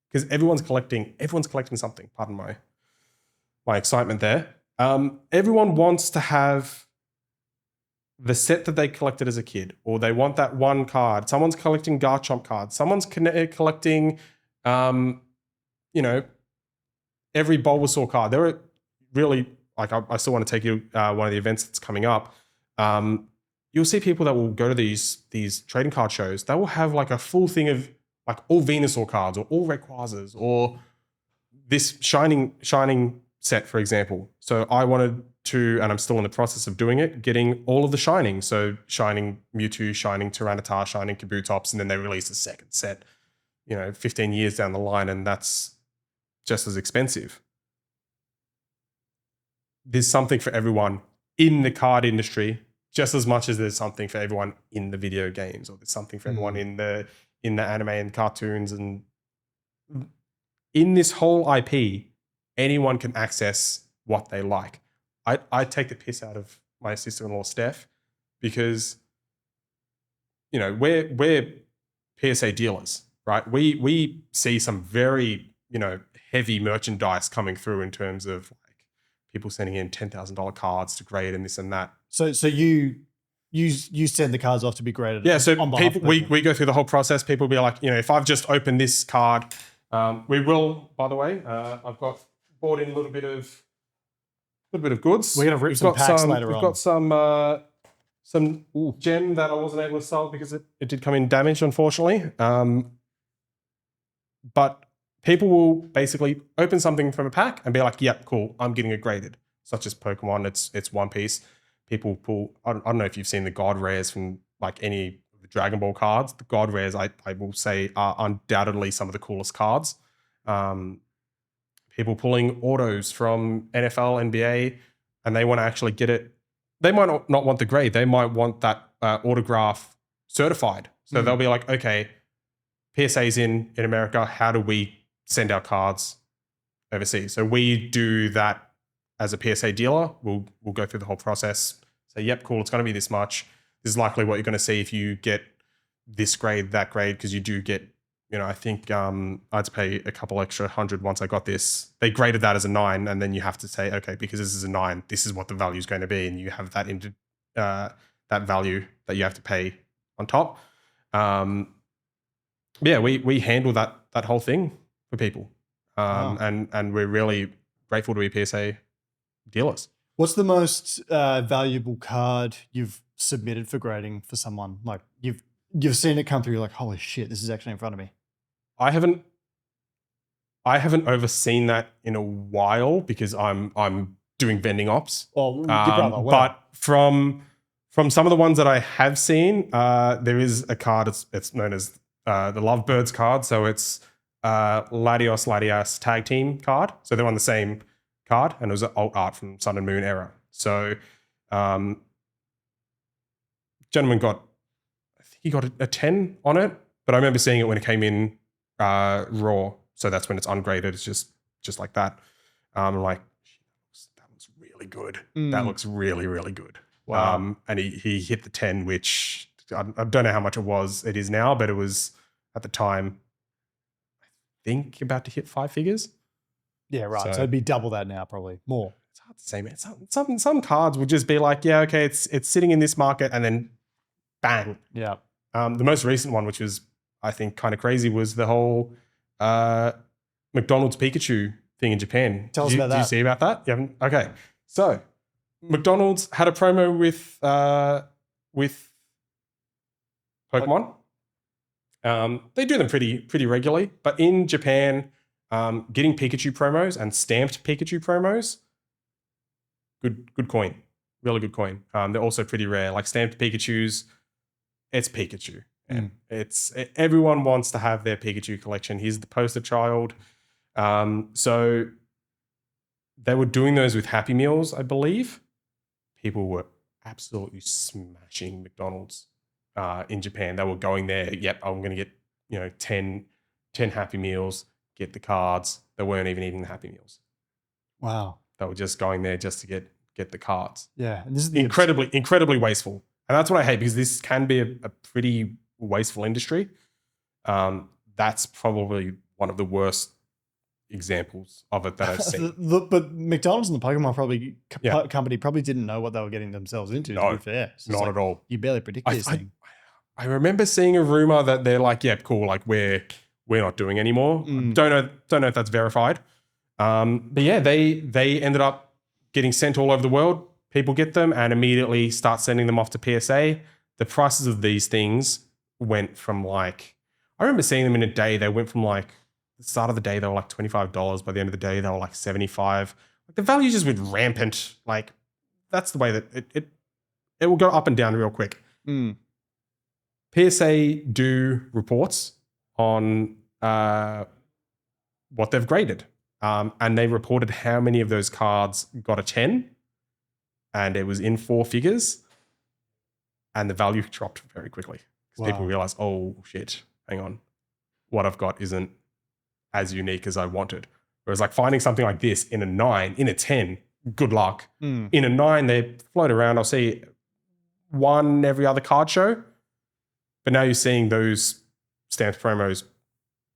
because everyone's collecting something. Pardon my excitement there. Everyone wants to have the set that they collected as a kid, or they want that one card. Someone's collecting Garchomp cards. Someone's collecting, every Bulbasaur card. There are really, I still want to take you one of the events that's coming up. You'll see people that will go to these trading card shows. They will have like a full thing of like all Venusaur cards or all Rayquazas or this shining set, for example. So I wanted to, and I'm still in the process of doing it, getting all of the shining. So shining Mewtwo, shining Tyranitar, shining Kabutops, and then they release a second set, 15 years down the line, and that's just as expensive. There's something for everyone in the card industry, just as much as there's something for everyone in the video games, or there's something for everyone in the anime and cartoons. And in this whole IP, anyone can access what they like. I take the piss out of my sister-in-law, Steph, because, we're PSA dealers, right? We see some very, heavy merchandise coming through in terms of like people sending in $10,000 cards to grade and this and that. So you send the cards off to be graded. Yeah. So on behalf people, of people. we go through the whole process. People will be like, if I've just opened this card, we will, by the way, I've bought in a little bit of goods. We're gonna rip some packs later on. We've got some gem that I wasn't able to sell because it did come in damaged, unfortunately. But people will basically open something from a pack and be like, "Yep, cool, I'm getting it graded." Such as Pokemon, it's One Piece. People pull. I don't know if you've seen the God Rares from like any of the Dragon Ball cards. The God Rares, I will say, are undoubtedly some of the coolest cards. People pulling autos from NFL, NBA, and they want to actually get it. They might not want the grade. They might want that autograph certified. So they'll be like, okay, PSA's in America. How do we send our cards overseas? So we do that as a PSA dealer. We'll go through the whole process. Say, yep, cool, it's going to be this much. This is likely what you're going to see if you get this grade, that grade, because you do get, I think I had to pay a couple extra $100 once I got this. They graded that as a 9, and then you have to say, okay, because this is a 9, this is what the value is going to be, and you have that into that value that you have to pay on top. Yeah, we handle that whole thing for people, and we're really grateful to be PSA dealers. What's the most valuable card you've submitted for grading for someone? Like you've seen it come through, you're like, holy shit, this is actually in front of me. I haven't overseen that in a while because I'm doing vending ops. Well, your brother, but from some of the ones that I have seen, there is a card. It's known as the Lovebirds card. So it's Latias tag team card. So they're on the same card, and it was an alt art from Sun and Moon era. So gentleman got, I think he got a 10 on it, but I remember seeing it when it came in raw. So that's when it's ungraded. It's just like that. I'm like, that looks really good. That looks really, really good. Wow. And he hit the 10, which I don't know how much it is now, but it was at the time, I think about to hit 5 figures. Yeah, right. So it'd be double that now, probably more. It's hard to say, man. Some cards would just be like, yeah, okay, it's sitting in this market, and then bang. Yeah. The most recent one, which was I think kind of crazy, was the whole McDonald's Pikachu thing in Japan. Tell us about that. Did you see about that? You haven't? Okay. So McDonald's had a promo with Pokemon. They do them pretty regularly, but in Japan, getting Pikachu promos and stamped Pikachu promos, good coin, really good coin. They're also pretty rare. Like stamped Pikachus, it's Pikachu, and everyone wants to have their Pikachu collection. He's the poster child. So they were doing those with Happy Meals, I believe. People were absolutely smashing McDonald's in Japan. They were going there. Yep, I'm going to get 10 Happy Meals, get the cards. They weren't even eating the Happy Meals. Wow. They were just going there just to get the cards. Yeah, and this is incredibly wasteful, and that's what I hate, because this can be a pretty wasteful industry. That's probably one of the worst examples of it that I've seen. But McDonald's and the Pokemon company probably didn't know what they were getting themselves into. To be fair, not at all. You barely predict this thing. I remember seeing a rumor that they're like, "Yeah, cool. Like we're not doing anymore." Don't know if that's verified. But yeah, they ended up getting sent all over the world. People get them and immediately start sending them off to PSA. The prices of these things went from I remember seeing them in a day. They went from the start of the day, they were like $25. By the end of the day, they were like $75. The value just went rampant. That's the way that it will go up and down real quick. PSA do reports on what they've graded. And they reported how many of those cards got a 10, and it was in 4 figures, and the value dropped very quickly because people realized, oh shit, hang on, what I've got isn't as unique as I wanted. Whereas finding something like this in a 9, in a 10, good luck. In a 9, they float around. I'll see one every other card show, but now you're seeing those stamped promos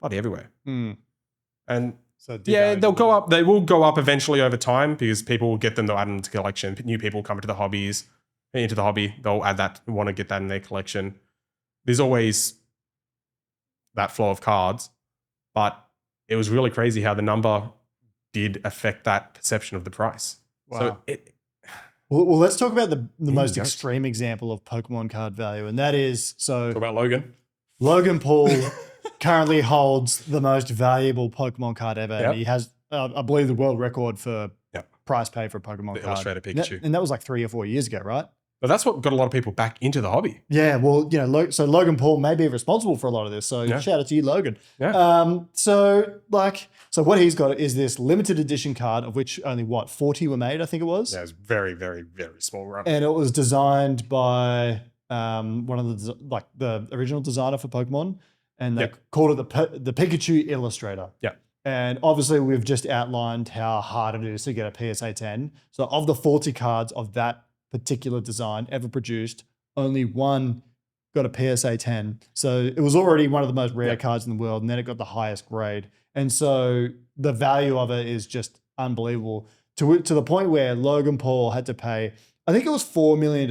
bloody everywhere. And so they'll go up. They will go up eventually over time because people will get them. They'll add them to collection. New people come into the hobby. They'll add that, want to get that in their collection. There's always that flow of cards, but it was really crazy how the number did affect that perception of the price. Wow. So well, let's talk about the most extreme example of Pokemon card value, and that is Talk about Logan. Logan Paul currently holds the most valuable Pokemon card ever. And he has, I believe, the world record for price paid for a Pokemon card. Illustrated Pikachu. And that was 3 or 4 years ago, right? But that's what got a lot of people back into the hobby. Yeah, well, so Logan Paul may be responsible for a lot of this. So shout out to you, Logan. Yeah. So what he's got is this limited edition card, of which only 40 were made, I think it was. Yeah, it was very, very, very small run. And it was designed by one of the original designer for Pokemon, and they called it the Pikachu Illustrator. Yeah. And obviously, we've just outlined how hard it is to get a PSA 10. So of the 40 cards of that particular design ever produced, only one got a PSA 10. So it was already one of the most rare cards in the world, and then it got the highest grade. And so the value of it is just unbelievable, to the point where Logan Paul had to pay, I think it was $4 million,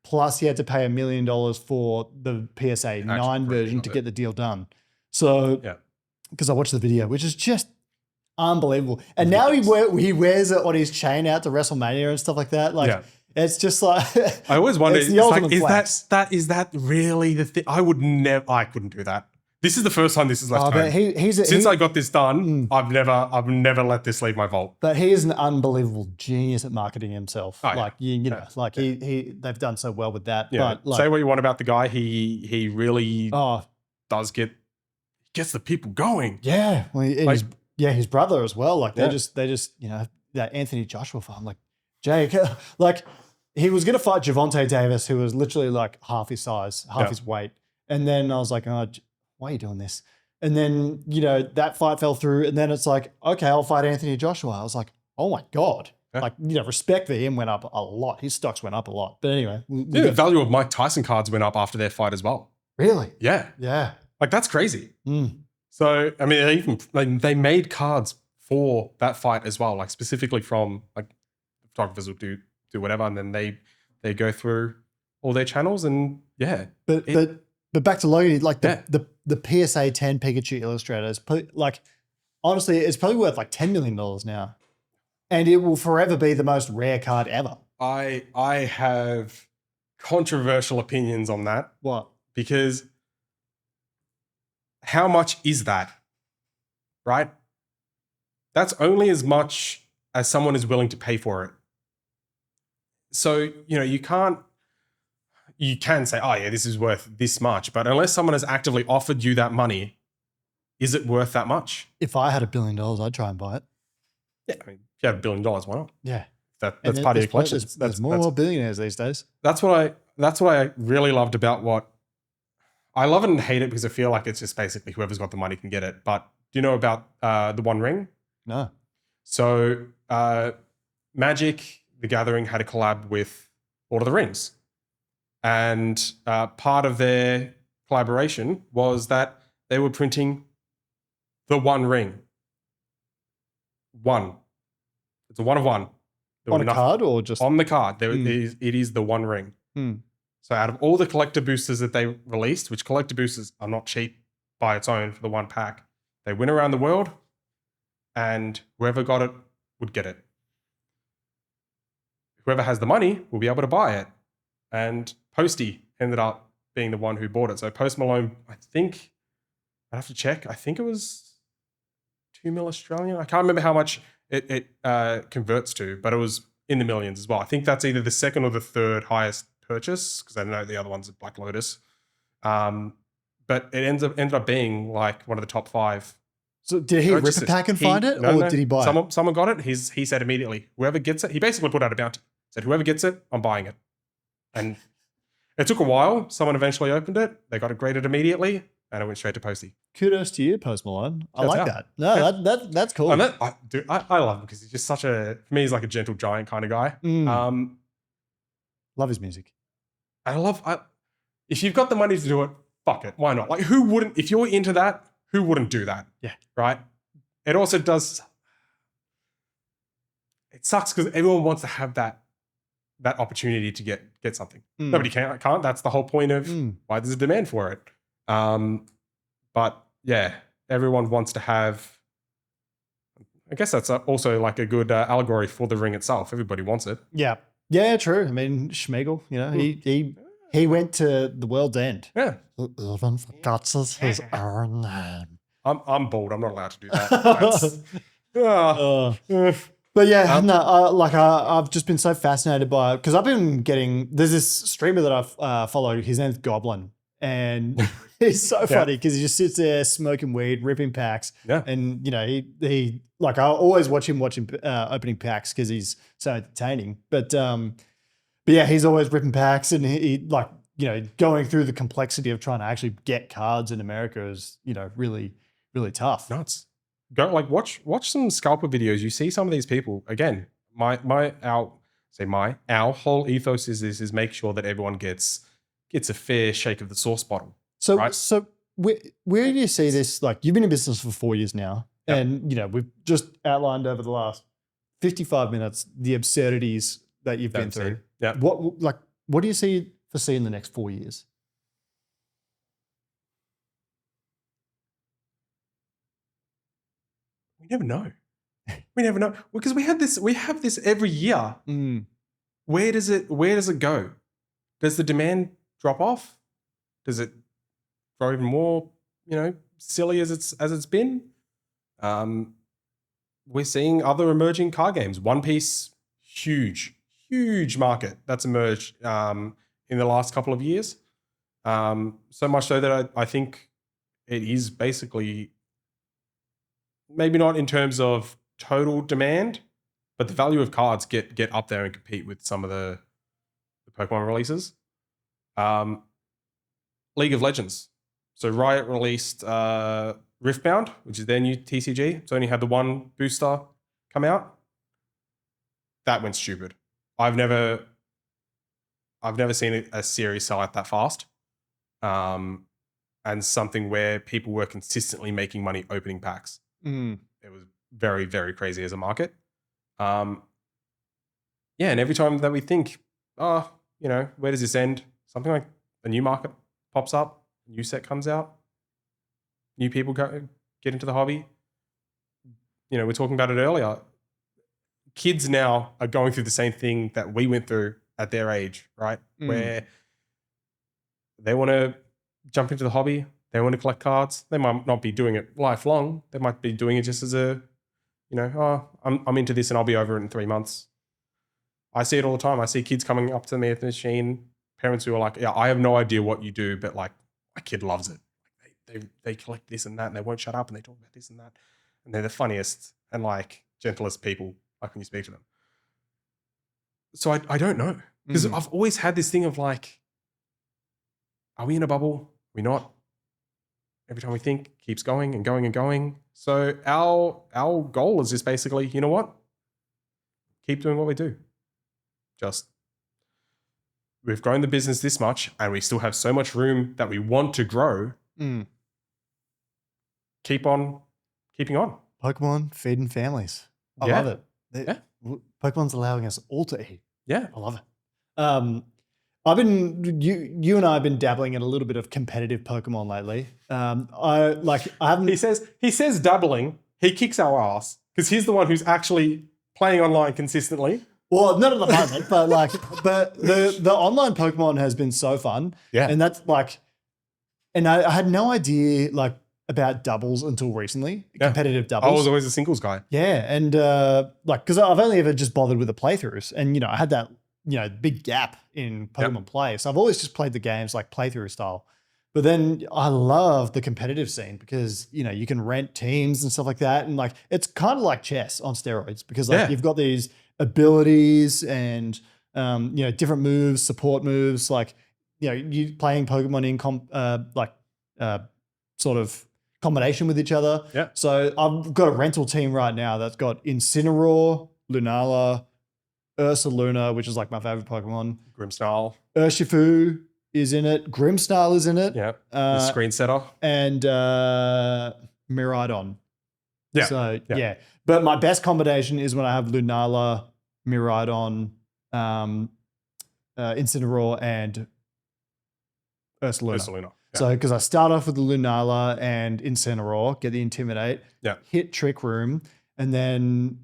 plus he had to pay $1 million for the PSA 9 version to get the deal done. So, because I watched the video, which is just unbelievable. And now he wears it on his chain out to WrestleMania and stuff like that. It's just I always wonder, is that really the thing? I couldn't do that. This is the first time this has left home. Since I got this done, I've never let this leave my vault. But he is an unbelievable genius at marketing himself. They've done so well with that. Yeah. But say what you want about the guy, he really does gets the people going. Yeah. Well, his brother as well. They just that Anthony Joshua farm, Jake, he was going to fight Javonte Davis, who was literally half his size, half his weight. And then I was like, oh, why are you doing this? And then, that fight fell through. And then it's like, okay, I'll fight Anthony Joshua. I was like, oh my God. Yeah. Respect for him went up a lot. His stocks went up a lot. But anyway. The value of Mike Tyson cards went up after their fight as well. Really? Yeah. Yeah. That's crazy. So, I mean, they made cards for that fight as well, specifically from photographers will do whatever, and then they go through all their channels, and but back to Logan, the PSA 10 Pikachu Illustrator is honestly, it's probably worth $10 million now, and it will forever be the most rare card ever. I have controversial opinions on that. What? Because how much is that? Right? That's only as much as someone is willing to pay for it. So, you can say, oh yeah, this is worth this much, but unless someone has actively offered you that money, is it worth that much? If I had $1 billion, I'd try and buy it. Yeah, I mean, if you have $1 billion, why not? Yeah. That's part of your collection. There's more billionaires these days. That's what I really loved about what I love it and hate it, because I feel like it's just basically whoever's got the money can get it. But do you know about the One Ring? No. So Magic: The Gathering had a collab with Lord of the Rings, and part of their collaboration was that they were printing the One Ring. One. It's a one of one. On a card or just on the card? It is the One Ring. So out of all the collector boosters that they released, which collector boosters are not cheap by its own for the one pack, they went around the world, and whoever got it would get it. Whoever has the money will be able to buy it. And Posty ended up being the one who bought it. So Post Malone, I think, I have to check, I think it was 2 mil Australian. I can't remember how much it converts to, but it was in the millions as well. I think that's either the second or the third highest purchase, because I know the other one's at Black Lotus. But it ended up being like one of the top 5. So did he rip a pack and find it, or did he buy it? Someone got it. He said immediately, whoever gets it, he basically put out a bounty. Said, whoever gets it, I'm buying it. And it took a while. Someone eventually opened it. They got it graded immediately, and it went straight to Posty. Kudos to you, Post Malone. I like that. No, that's cool. And I love him, because he's just for me, he's like a gentle giant kind of guy. Love his music. If you've got the money to do it, fuck it. Why not? Like, who wouldn't? If you're into that, who wouldn't do that? Yeah. Right? It also does. It sucks because everyone wants to have that opportunity to get something. Nobody can't. That's the whole point of why there's a demand for it. But yeah, everyone wants to have. I guess that's also like a good allegory for the ring itself. Everybody wants it. Yeah. Yeah, true. I mean, Schmeigel, he went to the world's end. Yeah. Even forgets his own name. I'm bald. I'm not allowed to do that. But yeah, I've just been so fascinated by it, because I've been there's this streamer that I've followed. His name's Goblin, and he's so funny because he just sits there smoking weed, ripping packs. Yeah. And he I always watch him opening packs because he's so entertaining. But yeah, he's always ripping packs, and he going through the complexity of trying to actually get cards in America is really, really tough. Nuts. Go watch some scalper videos. You see some of these people. Again, our whole ethos is make sure that everyone gets a fair shake of the sauce bottle. So right? So where do you see this? Like, you've been in business for 4 years now, and we've just outlined over the last 55 minutes the absurdities that you've been through. Yeah. What do you foresee in the next 4 years? We never know. We never know, because we have this every year. Where does it go? Does the demand drop off? Does it grow even more, silly as it's been? We're seeing other emerging card games. One Piece, huge market that's emerged in the last couple of years. So much so that I think it is basically, maybe not in terms of total demand, but the value of cards get up there and compete with some of the Pokemon releases. League of Legends. So Riot released Riftbound, which is their new TCG. It's only had the one booster come out. That went stupid. I've never seen a series sell out that fast. And something where people were consistently making money opening packs. It was very, very crazy as a market. And every time that we think, where does this end? Something like a new market pops up, a new set comes out, new people get into the hobby. We're talking about it earlier. Kids now are going through the same thing that we went through at their age, right? Where they want to jump into the hobby. They want to collect cards. They might not be doing it lifelong. They might be doing it just as a, I'm into this and I'll be over it in 3 months. I see it all the time. I see kids coming up to me at the machine, parents who are like, yeah, I have no idea what you do, but like my kid loves it. They collect this and that and they won't shut up and they talk about this and that. And they're the funniest and like gentlest people like when you speak to them. So I don't know. Because I've always had this thing of like, are we in a bubble? We're not. Every time we think, keeps going and going and going. So our goal is just basically, you know what? Keep doing what we do. Just, we've grown the business this much and we still have so much room that we want to grow. Keep on keeping on. Pokemon feeding families. I love it. Pokemon's allowing us all to eat. Yeah. I love it. You and I have been dabbling in a little bit of competitive Pokemon lately. I haven't. He says dabbling. He kicks our ass because he's the one who's actually playing online consistently. Well, not at the moment, but the online Pokemon has been so fun. Yeah, and that's like, and I had no idea like about doubles until recently. Competitive doubles. I was always a singles guy. Yeah, and because I've only ever just bothered with the playthroughs, and I had that big gap in Pokemon play. So I've always just played the games like playthrough style. But then I love the competitive scene because, you can rent teams and stuff like that. And like, it's kind of like chess on steroids because like you've got these abilities and, different moves, support moves, like, you playing Pokemon in sort of combination with each other. Yeah. So I've got a rental team right now that's got Incineroar, Lunala, Ursaluna, which is like my favorite Pokemon. Grimmsnarl. Urshifu is in it. Grimmsnarl is in it. Yeah. The screen setter. And Miraidon. Yeah. So, yeah. But my best combination is when I have Lunala, Miraidon, Incineroar, and Ursaluna. Yeah. So, because I start off with the Lunala and Incineroar, get the Intimidate, hit Trick Room, and then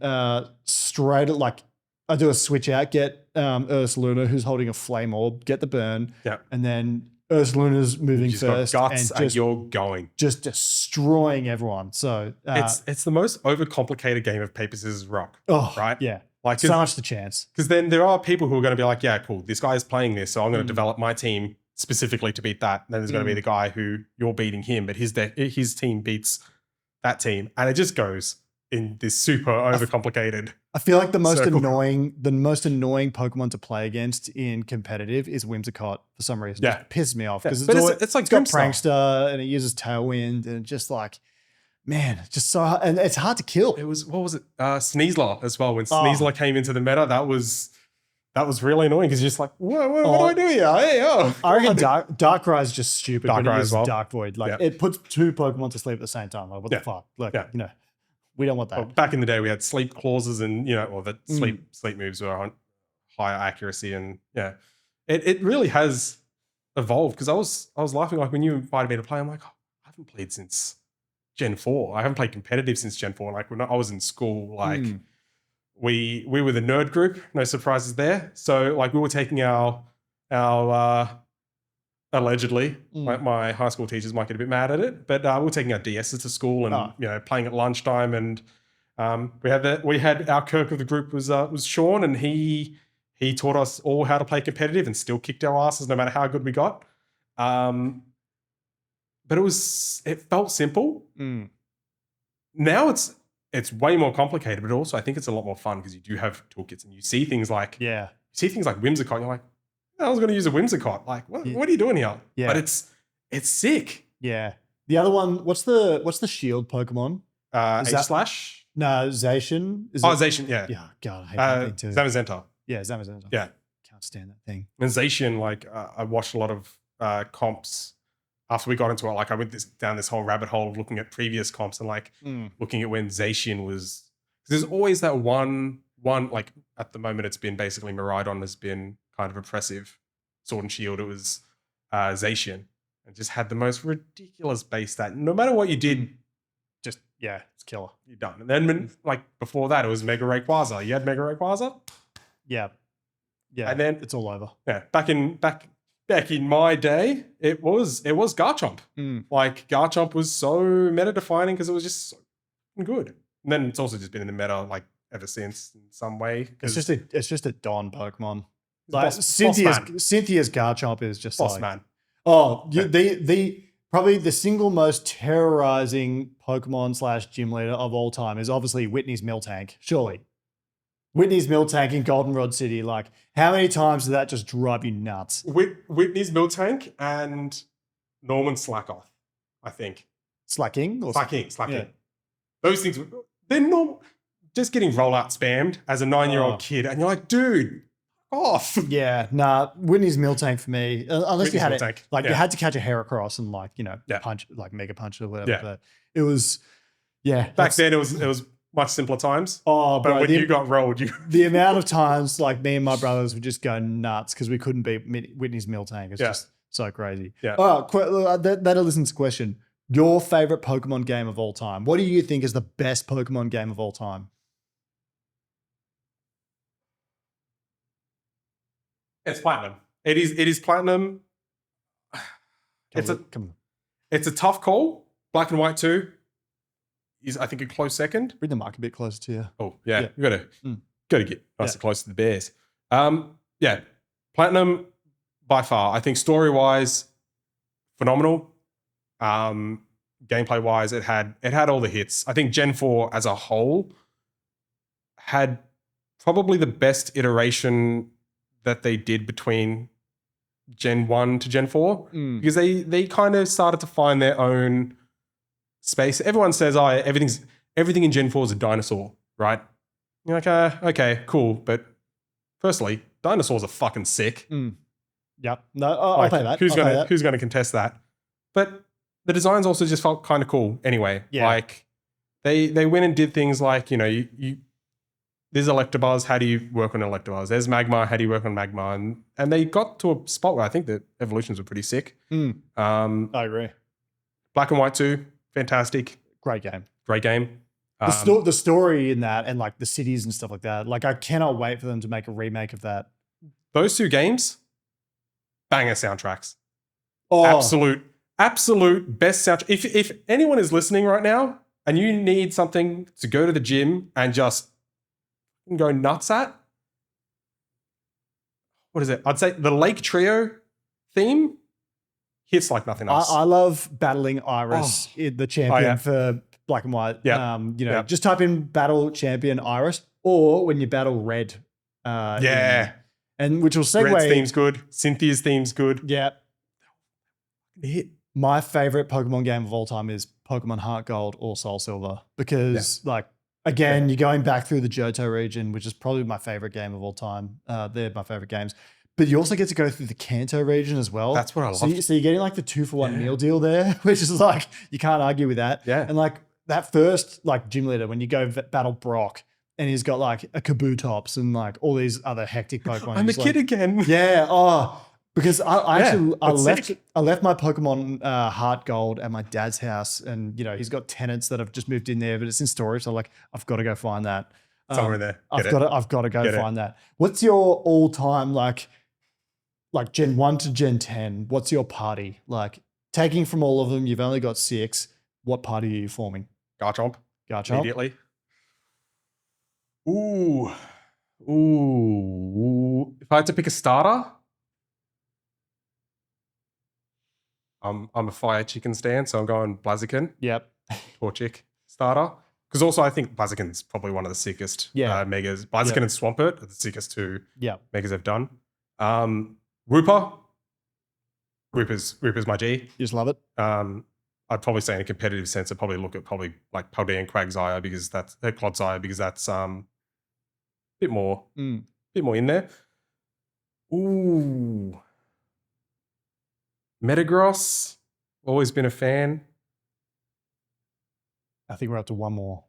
I do a switch out, get Ursaluna, who's holding a Flame Orb, get the burn, and then Ursaluna's moving first, and you're going, just destroying everyone. So it's the most overcomplicated game of paper scissors rock. Right? Yeah, like so much the chance. Because then there are people who are going to be like, yeah, cool, this guy is playing this, so I'm going to develop my team specifically to beat that. And then there's going to be the guy who you're beating him, but his team beats that team, and it just goes in this super overcomplicated. I feel like the most annoying Pokemon to play against in competitive is Whimsicott for some reason. Yeah, it pisses me off because it's got Prankster and it uses Tailwind and just like, man, just so hard, and it's hard to kill. It was Sneasler as well. When Sneasler came into the meta, that was really annoying because you're just like, what do I do here? I reckon Darkrai is just stupid when it uses Dark Void. Like it puts two Pokemon to sleep at the same time. Like what the fuck? Like we don't want that. Well, back in the day, we had sleep clauses and, the sleep moves were on higher accuracy. And it really has evolved because I was laughing like when you invited me to play, I'm like, I haven't played since Gen 4. I haven't played competitive since Gen 4. Like when I was in school, like we were the nerd group, no surprises there. So like we were taking our allegedly, my high school teachers might get a bit mad at it, but we were taking our DSs to school and playing at lunchtime, and we had our Kirk of the group was Sean, and he taught us all how to play competitive and still kicked our asses no matter how good we got. But it felt simple. Now it's way more complicated, but also I think it's a lot more fun because you do have toolkits and you see things like Whimsicott, and you're like, I was going to use a Whimsicott. Like, what are you doing here? Yeah. But it's sick. Yeah. The other one, what's the shield Pokemon? H-Slash? No, Zacian. Zacian, yeah. Yeah, God, I hate that thing too. Zamazenta. Yeah, Zamazenta. Yeah. Can't stand that thing. And Zacian, like, I watched a lot of comps after we got into it. Like, I went down this whole rabbit hole of looking at previous comps and, like, looking at when Zacian was... There's always that one, like, at the moment it's been basically Miraidon has been kind of oppressive. Sword and Shield, it was Zacian, and just had the most ridiculous base stat. No matter what you did, just it's killer. You're done. And then like before that, it was Mega Rayquaza. You had Mega Rayquaza, yeah, and then it's all over. Yeah, back back in my day, it was Garchomp. Mm. Like Garchomp was so meta defining because it was just so good. And then it's also just been in the meta like ever since in some way. It's just a Don Pokemon. It's Like Cynthia's Garchomp is just boss like man. Oh, the probably the single most terrorizing Pokemon / gym leader of all time is obviously Whitney's Miltank. Surely, Whitney's Miltank in Goldenrod City. Like, how many times did that just drive you nuts? Whitney's Miltank and Norman Slackoth, I think. Slacking? Slacking. Yeah. Those things, they're normal. Just getting rollout spammed as a 9-year-old kid, and you're like, dude, off. Yeah, nah. Whitney's Miltank for me, unless you had Whitney's it, Miltank, like yeah. you had to catch a Heracross and like Yeah. punch, like mega punch or whatever. Yeah. But it was, yeah. Back then, it was much simpler times. Oh, But bro, when you got rolled, the amount of times like me and my brothers would just go nuts because we couldn't beat Whitney's Miltank. It's just so crazy. Yeah. Oh, that elicits a question. Your favorite Pokemon game of all time? What do you think is the best Pokemon game of all time? It's Platinum. It is Platinum. Come on. It's a tough call. Black and White 2 is, I think, a close second. Bring the mic a bit closer to you. Oh, yeah. Yeah. You gotta get nice and close to the Bears. Yeah. Platinum, by far, I think story-wise, phenomenal. Gameplay-wise, it had all the hits. I think Gen 4 as a whole had probably the best iteration that they did between Gen 1 to Gen 4 because they kind of started to find their own space. Everyone says, oh, everything in Gen 4 is a dinosaur, right? You're like, okay, cool. But firstly, dinosaurs are fucking sick. Yep. No, I'll pay that. Who's going to contest that? But the designs also just felt kind of cool anyway. Yeah. Like they went and did things like, there's Electabuzz, how do you work on Electabuzz? There's Magmar, how do you work on Magmar? And they got to a spot where I think the evolutions were pretty sick. I agree. Black and White 2, fantastic. Great game. Great game. The story in that and like the cities and stuff like that. Like I cannot wait for them to make a remake of that. Those two games, banger soundtracks. Oh, Absolute best soundtrack. If anyone is listening right now and you need something to go to the gym and just go nuts at, what is it? I'd say the Lake Trio theme hits like nothing else. I love battling Iris, the champion for Black and White. Yeah. Just type in battle champion Iris, or when you battle Red. And which will segue. Red's theme's good. Cynthia's theme's good. Yeah. Hit. My favorite Pokemon game of all time is Pokemon Heart Gold or Soul Silver because, again, you're going back through the Johto region, which is probably my favorite game of all time. They're my favorite games. But you also get to go through the Kanto region as well. That's what I love. So you're getting like the 2-for-1 meal deal there, which is like, you can't argue with that. Yeah. And like that first like gym leader, when you go battle Brock and he's got like a Kabutops and like all these other hectic Pokemon. I'm a kid again. Yeah. Oh, because I sick. left my Pokemon Heart Gold at my dad's house, and he's got tenants that have just moved in there, but it's in storage. So like, I've got to go find that. Somewhere in there. I've got to go find that. What's your all time like Gen 1 to Gen 10? What's your party like? Taking from all of them, you've only got 6. What party are you forming? Garchomp. Immediately. Ooh. If I had to pick a starter, I'm a fire chicken stan, so I'm going Blaziken. Yep. Torchic starter. Because also I think Blaziken's probably one of the sickest megas. Blaziken and Swampert are the sickest two megas I've done. Wooper. Wooper's my G. You just love it? I'd probably say in a competitive sense, I'd probably look at like Paldean Quagsire because that's Clodsire because that's a bit more in there. Ooh. Metagross, always been a fan. I think we're up to one more.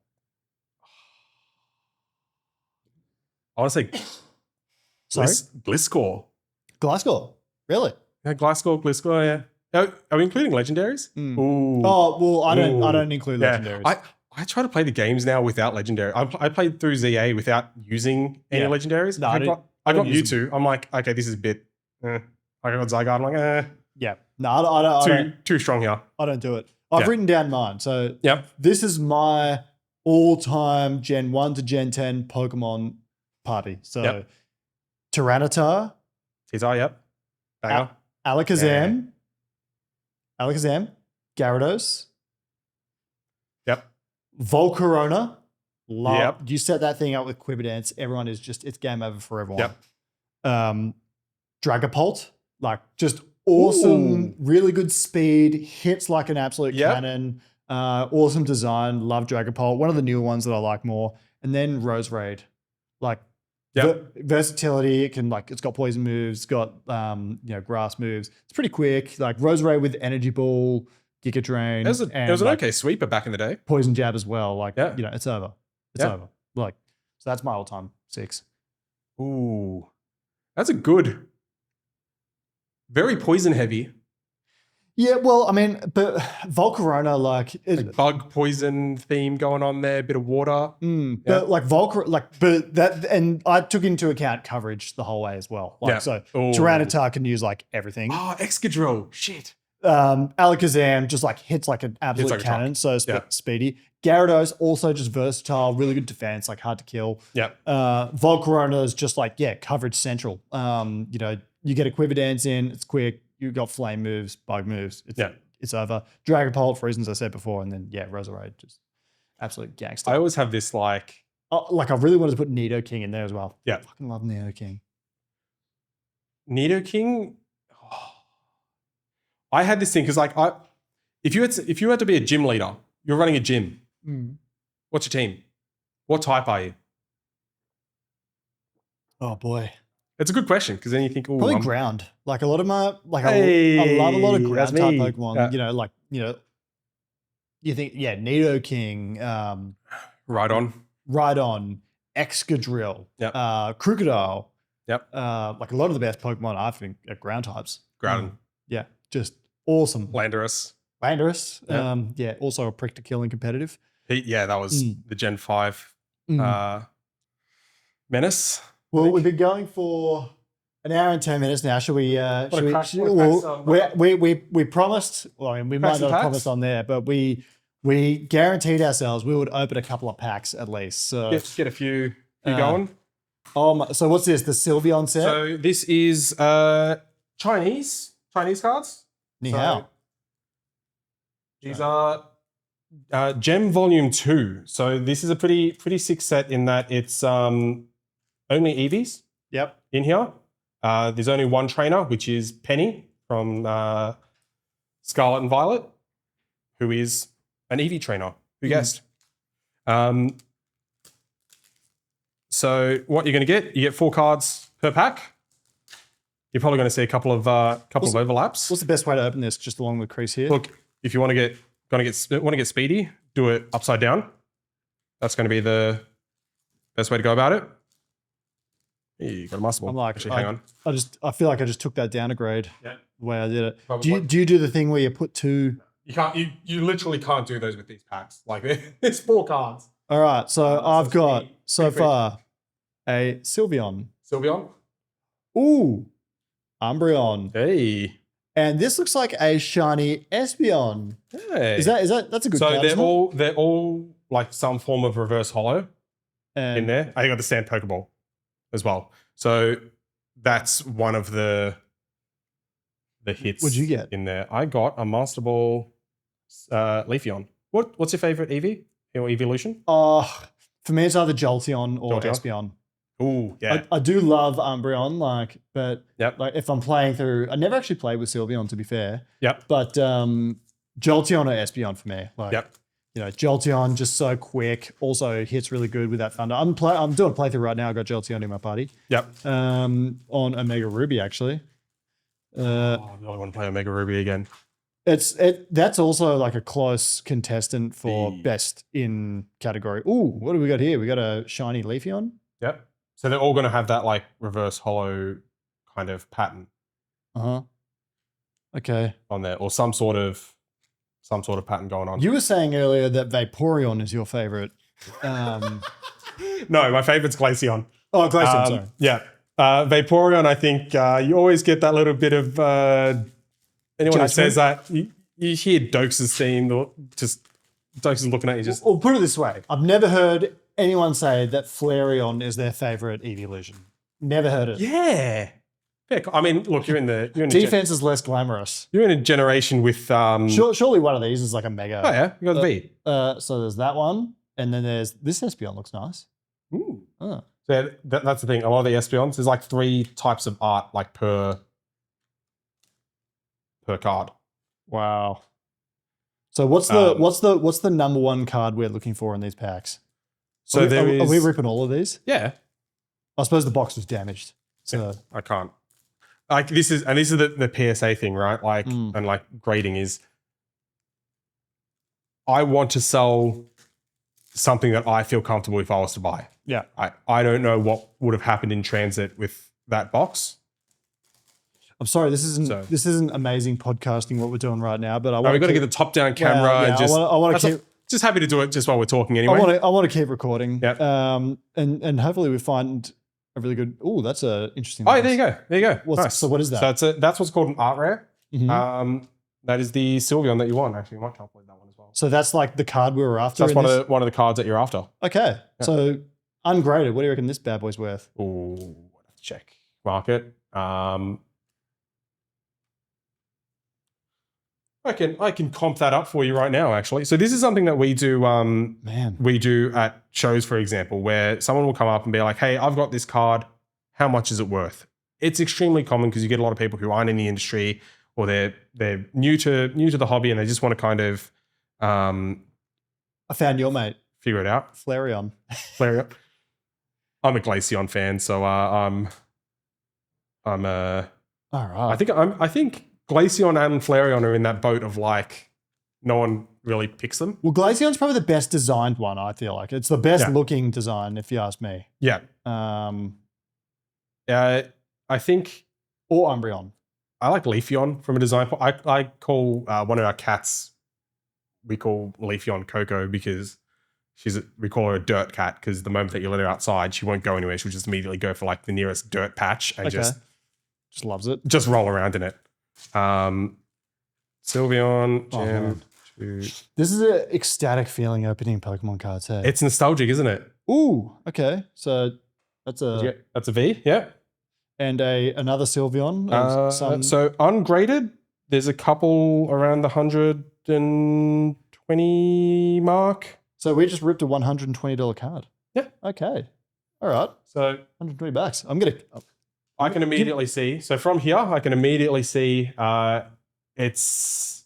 I want to say Gliscor. Glasgow? Really? Yeah, Gliscor, yeah. Are we including legendaries? Ooh. Oh, well, I don't include legendaries. I try to play the games now without legendary. I played through ZA without using any legendaries. No, I got Mewtwo. I'm like, okay, this is a bit. I got Zygarde. I'm like, Yeah. No, I don't. too strong here. I don't do it. I've written down mine. So Yep. this is my all-time Gen 1 to Gen 10 Pokemon party. So Yep. Tyranitar, Tizar, yep. Banger. Alakazam, Gyarados, Yep. Volcarona. Yep. You set that thing up with Quibberdance. Everyone is just, it's game over for everyone. Yep. Dragapult, like just awesome, Ooh. really good speed, hits like an absolute Yep. cannon. Awesome design. Love Dragapult. One of the newer ones that I like more. And then Roserade, like versatility. It can it's got poison moves. It's got grass moves. It's pretty quick. Like Roserade with Energy Ball, Giga Drain. It was an okay sweeper back in the day. Poison Jab as well. Like it's over. It's Yeah. over. Like so that's my all time 6. Ooh, that's a good. Very poison heavy. Yeah, well, I mean, but Volcarona, Like bug poison theme going on there, bit of water. but like but that, and I took into account coverage the whole way as well. Like, so Tyranitar can use like everything. Oh, Excadrill, shit. Alakazam just like hits like an absolute cannon, so speedy. Gyarados also just versatile, really good defense, like hard to kill. Yeah. Volcarona is just like coverage central. You get a Quiver Dance in, it's quick. You got flame moves, bug moves. It's over. Dragapult for reasons I said before, and then Roserade, just absolute gangster. I always have this like I really wanted to put Nidoking in there as well. Yeah. I fucking love Nidoking. Nidoking. Oh. I had this thing because if you had to be a gym leader, you're running a gym. What's your team? What type are you? Oh boy. It's a good question because then you think, probably ground. Like a lot of my I love a lot of ground type Pokemon. Yeah. You think Nidoking, Rhydon, Excadrill, Crocodile. Yep. Like a lot of the best Pokemon I think are ground types. Groudon. Yeah, just awesome. Landorus. Also a prick to kill and competitive. That was the Gen 5 menace. Well, we've been going for an hour and 10 minutes now. Should we? We promised. Well, I mean, we might not have promised on there, but we guaranteed ourselves we would open a couple of packs at least. So let's get a few going. So what's this? The Sylveon set. So this is Chinese cards. Ni hao. These are Gem Volume 2. So this is a pretty sick set in that it's only EVs. Yep. In here. There's only one trainer, which is Penny from Scarlet and Violet, who is an EV trainer. Who guessed? So what you're going to get, you get 4 cards per pack. You're probably going to see a couple of overlaps. What's the best way to open this? Just along the crease here. Look, if you want to get speedy, do it upside down. That's going to be the best way to go about it. You got a muscle ball. I'm like, actually, hang on. I feel like I just took that down a grade. Yeah. The way I did it. Do you do the thing where you put 2? You can't. You literally can't do those with these packs. Like there's 4 cards. All right. So I've got so far a Sylveon. Ooh. Umbreon. Hey. And this looks like a shiny Espeon. Hey. Is that that's a good card? So they're all like some form of reverse holo in there. I got the Sand Pokeball as well. So that's one of the hits. What'd you get in there? I got a Master Ball Leafeon. What's your favorite EV or evolution? For me it's either Jolteon or Espeon. Ooh, yeah. I do love Umbreon, but if I'm playing through, I never actually played with Sylveon to be fair. Yep. But Jolteon or Espeon for me. Jolteon just so quick. Also hits really good with that Thunder. I'm doing a playthrough right now. I got Jolteon in my party. Yep. On Omega Ruby actually. I really want to play Omega Ruby again. That's also like a close contestant for best in category. Ooh, what do we got here? We got a shiny Leafeon. Yep. So they're all going to have that like reverse holo kind of pattern. Okay. On there, or some sort of pattern going on. You were saying earlier that Vaporeon is your favorite. No, my favorite's Glaceon. Oh, Glaceon, sorry. Yeah. Vaporeon, I think you always get that little bit of anyone who says that you hear Dokes' theme, or just Dokes is looking at you. Just Or put it this way: I've never heard anyone say that Flareon is their favorite evolution. Never heard it. yeah. I mean, look, you're in Defense is less glamorous. you're in a generation with Surely one of these is like a mega. Oh yeah, you got the V. So there's that one, and then there's this Espeon looks nice. Ooh. Oh. So that's the thing. A lot of the Espeons, there's like 3 types of art, like per card. Wow. So what's the number one card we're looking for in these packs? So are we ripping all of these? Yeah. I suppose the box was damaged. So I can't. Like this is the PSA thing, right? Like and like grading is. I want to sell something that I feel comfortable if I was to buy. yeah. I don't know what would have happened in transit with that box. I'm sorry, this isn't amazing podcasting what we're doing right now, but We've got to get the top down camera and just. I want to keep. Just happy to do it just while we're talking anyway. I want to keep recording. Yep. And hopefully we find a really good. Oh, that's a interesting. Oh, there you go. Nice. So what is that? So that's what's called an art rare. Mhm. That is the Sylveon that you want. Actually, you might calculate that one as well. So that's like the card we were after. That's one of the cards that you're after. Okay. Yeah. So ungraded. What do you reckon this bad boy's worth? Ooh, check market. I can comp that up for you right now, actually. So this is something that we do. We do at shows, for example, where someone will come up and be like, "Hey, I've got this card. How much is it worth?" It's extremely common because you get a lot of people who aren't in the industry or they're new to the hobby and they just want to kind of. I found your mate. Figure it out. Flareon. I'm a Glaceon fan, so I'm all right. I think Glaceon and Flareon are in that boat of like no one really picks them. Well, Glaceon's probably the best designed one, I feel like. It's the best looking design, if you ask me. Yeah. I think... Or Umbreon. I like Leafeon from a design point. I call one of our cats, we call Leafeon Coco because we call her a dirt cat because the moment that you let her outside, she won't go anywhere. She'll just immediately go for like the nearest dirt patch and just loves it. Just roll around in it. Sylveon, Gem. This is an ecstatic feeling opening Pokemon cards. Hey? It's nostalgic, isn't it? Ooh, okay. So that's a V, yeah. And another Sylveon. So ungraded, there's a couple around the 120 mark. So we just ripped a $120 card. Yeah. Okay. All right. So $120. I can immediately see. So from here, I can immediately see it's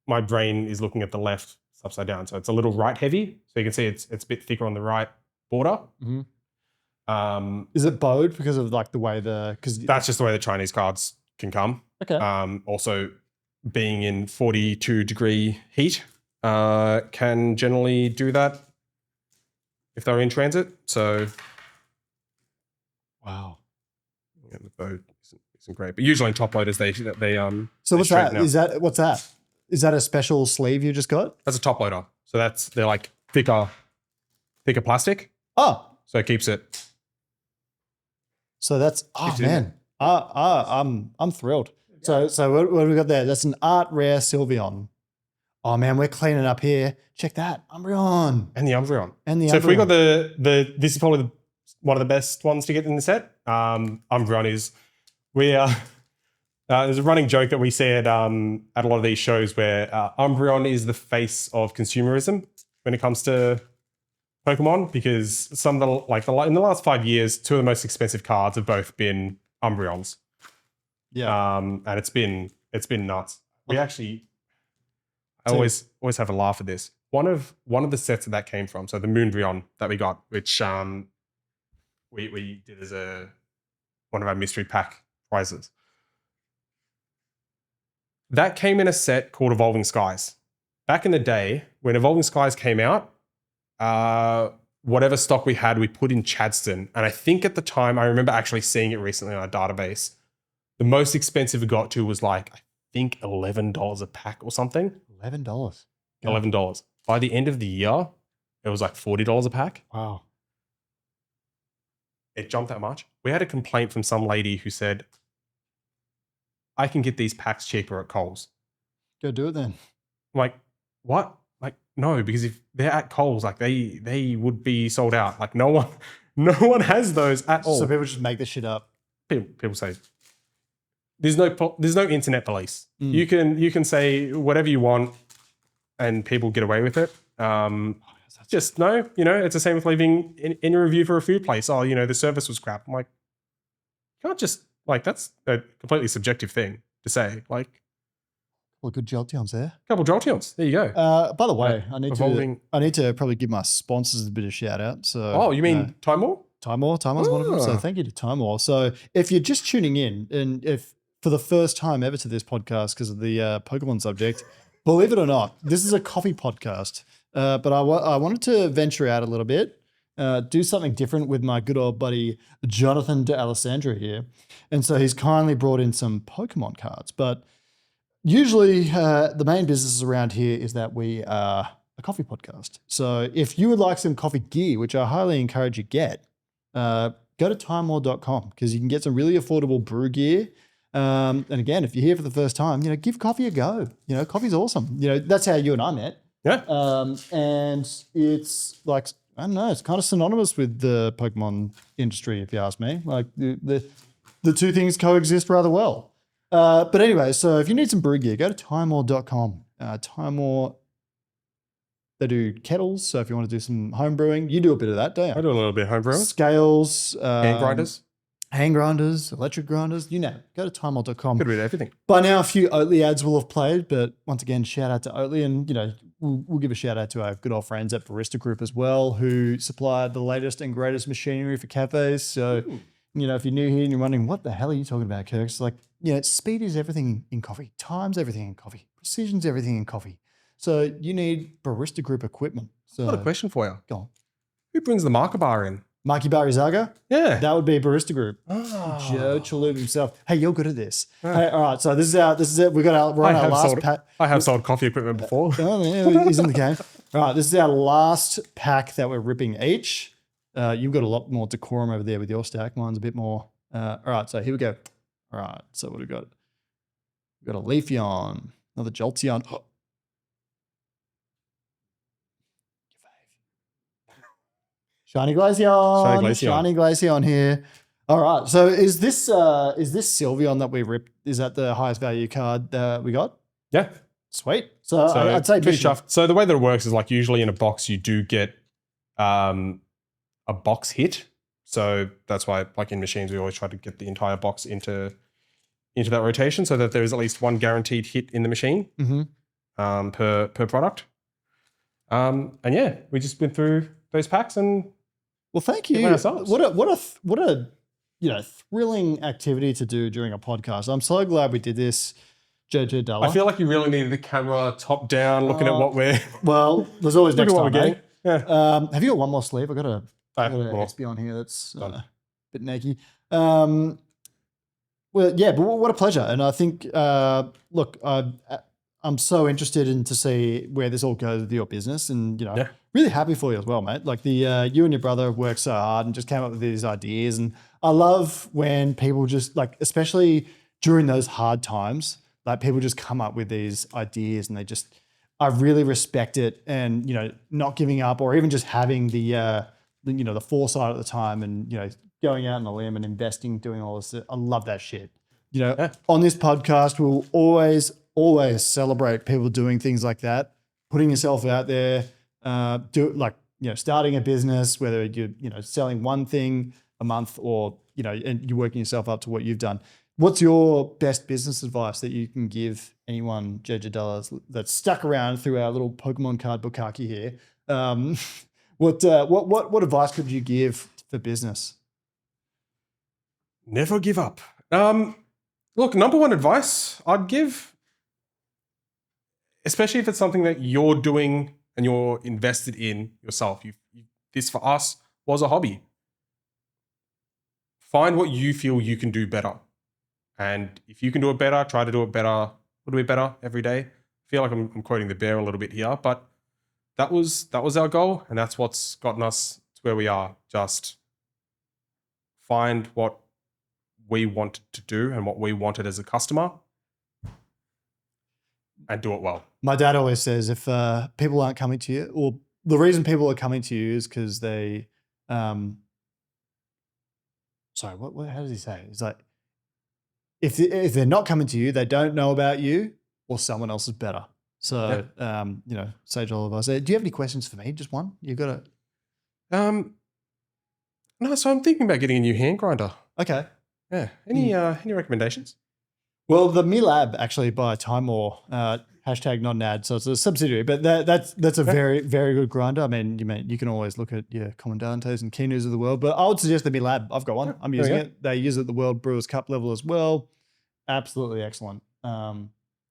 my brain is looking at the left upside down. So it's a little right heavy. So you can see it's a bit thicker on the right border. Mm-hmm. Is it bowed because of like the way because that's just the way the Chinese cards can come. Okay. Also being in 42-degree heat can generally do that if they're in transit. So wow. Yeah, the bow isn't great, but usually in top loaders they So what's that? What's that? Is that a special sleeve you just got? That's a top loader. So they're like thicker plastic. Oh, so it keeps it. So that's man, I'm thrilled. So what have we got there? That's an art rare Sylveon. Oh man, we're cleaning up here. Check that, Umbreon and the Umbreon. So if we got this is probably one of the best ones to get in the set. Umbreon is there's a running joke that we say at a lot of these shows where Umbreon is the face of consumerism when it comes to Pokemon, because some of in the last 5 years, 2 of the most expensive cards have both been Umbreons. Yeah. And it's been nuts. We actually always have a laugh at this. One of the sets that came from, so the Moonbreon that we got, which we did as one of our mystery pack prizes. That came in a set called Evolving Skies. Back in the day, when Evolving Skies came out, whatever stock we had, we put in Chadston. And I think at the time, I remember actually seeing it recently on our database. The most expensive it got to was like, I think $11 a pack or something. $11. Yeah. $11. By the end of the year, it was like $40 a pack. Wow. it jumped that much. We had a complaint from some lady who said, I can get these packs cheaper at Coles. Go do it then. I'm like, what? Like, no, because if they're at Coles, like they would be sold out. Like no one has those at all. So people just make this shit up. People say there's no internet police. Mm. You can say whatever you want and people get away with it. Just no, it's the same with leaving any review for a food place. Oh, the service was crap. I'm like, you can't just that's a completely subjective thing to say. Like, well, good Jolteons there. a couple of Jolteons. There you go. By the way, I need evolving. to probably give my sponsors a bit of shout out. So, Oh, you mean Time War? Time War's one of them. So thank you to Time War. So if you're just tuning in, and if for the first time ever to this podcast because of the Pokemon subject, believe it or not, this is a coffee podcast. But I wanted to venture out a little bit, do something different with my good old buddy Jonathan de Alessandro here. And so he's kindly brought in some Pokemon cards. But usually the main business around here is that we are a coffee podcast. So if you would like some coffee gear, which I highly encourage you get, go to timewall.com because you can get some really affordable brew gear. And again, if you're here for the first time, give coffee a go. Coffee's awesome. That's how you and I met. Yeah. And it's like, I don't know, it's kind of synonymous with the Pokemon industry, if you ask me. Like the two things coexist rather well. But anyway, so if you need some brew gear, go to timewall.com. Timewall, they do kettles. So if you want to do some home brewing, you do a bit of that, don't you? I do a little bit of home brewing. Scales. Hand grinders, electric grinders, you know, go to timewall.com. Good bit of everything. By now, a few Oatly ads will have played, but once again, shout out to Oatly. And, we'll give a shout out to our good old friends at Barista Group as well, who supply the latest and greatest machinery for cafes. So, if you're new here and you're wondering, what the hell are you talking about, Kirk? It's like, speed is everything in coffee. Time's everything in coffee. Precision's everything in coffee. So you need Barista Group equipment. So, I've got a question for you. Go on. Who brings the marker bar in? Mikey Barizaga? Yeah. That would be Barista Group. Oh. Joe Chalhoub himself. Hey, you're good at this. Hey, all right, so this is it. We're on our last pack. I have sold coffee equipment before. Oh, yeah, he's in the game. All right, this is our last pack that we're ripping each. You've got a lot more decorum over there with your stack. Mine's a bit more. All right, so here we go. All right, so what have we got? We've got a Leafeon, another Jolteon. Oh. Shiny Glaceon here. All right. So is this Sylveon that we ripped? Is that the highest value card that we got? Yeah. Sweet. So I'd say pretty chuffed. So the way that it works is like usually in a box you do get a box hit. So that's why like in machines we always try to get the entire box into that rotation so that there is at least one guaranteed hit in the machine per product. And yeah, we just went through those packs and well, thank you. What a thrilling activity to do during a podcast. I'm so glad we did this, JJ Dollar. I feel like you really needed the camera top down, looking at what we're. Well, there's always next time. Getting. Yeah. Have you got one more sleeve? I got an Espeon here that's a bit naked. Well, yeah, but what a pleasure. And I think, look, I'm so interested in to see where this all goes with your business, and really happy for you as well, mate. Like you and your brother worked so hard and just came up with these ideas, and I love when people just like, especially during those hard times, like people just come up with these ideas, and I really respect it, and not giving up, or even just having the foresight at the time, and going out on a limb and investing, doing all this. I love that shit. On this podcast, we'll always celebrate people doing things like that, putting yourself out there, starting a business, whether you're, selling one thing a month or, and you're working yourself up to what you've done. What's your best business advice that you can give anyone, JJ Dollars, that's stuck around through our little Pokemon card bukkake here? What advice could you give for business? Never give up. Look, number one advice I'd give, especially if it's something that you're doing and you're invested in yourself. This for us was a hobby. Find what you feel you can do better. And if you can do it better, try to do it better, a little bit better every day. I feel like I'm quoting the bear a little bit here, but that was our goal, and that's what's gotten us to where we are. Just find what we want to do and what we wanted as a customer and do it well. My dad always says if people aren't coming to you, or the reason people are coming to you is because they, sorry, what? How does he say? It's like if they're not coming to you, they don't know about you, or someone else is better. So, sage all of us. Do you have any questions for me? Just one? You got it. No, so I'm thinking about getting a new hand grinder. Okay. Yeah. Any recommendations? Well, the MiLab actually by Time War, hashtag not an ad, so it's a subsidiary, but that's a very, very good grinder. I mean, you can always look at your Commandantes and Kinus of the world, but I would suggest the MiLab. I've got one. I'm using it. They use it at the World Brewers Cup level as well. Absolutely excellent. I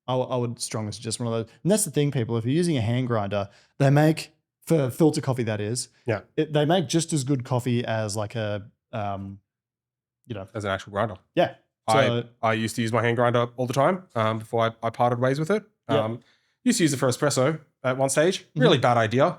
would strongly suggest one of those. And that's the thing, people. If you're using a hand grinder, they make, for filter coffee, that is, they make just as good coffee as like a, as an actual grinder. Yeah. So, I used to use my hand grinder all the time before I parted ways with it. Used to use it for espresso at one stage. Really bad idea.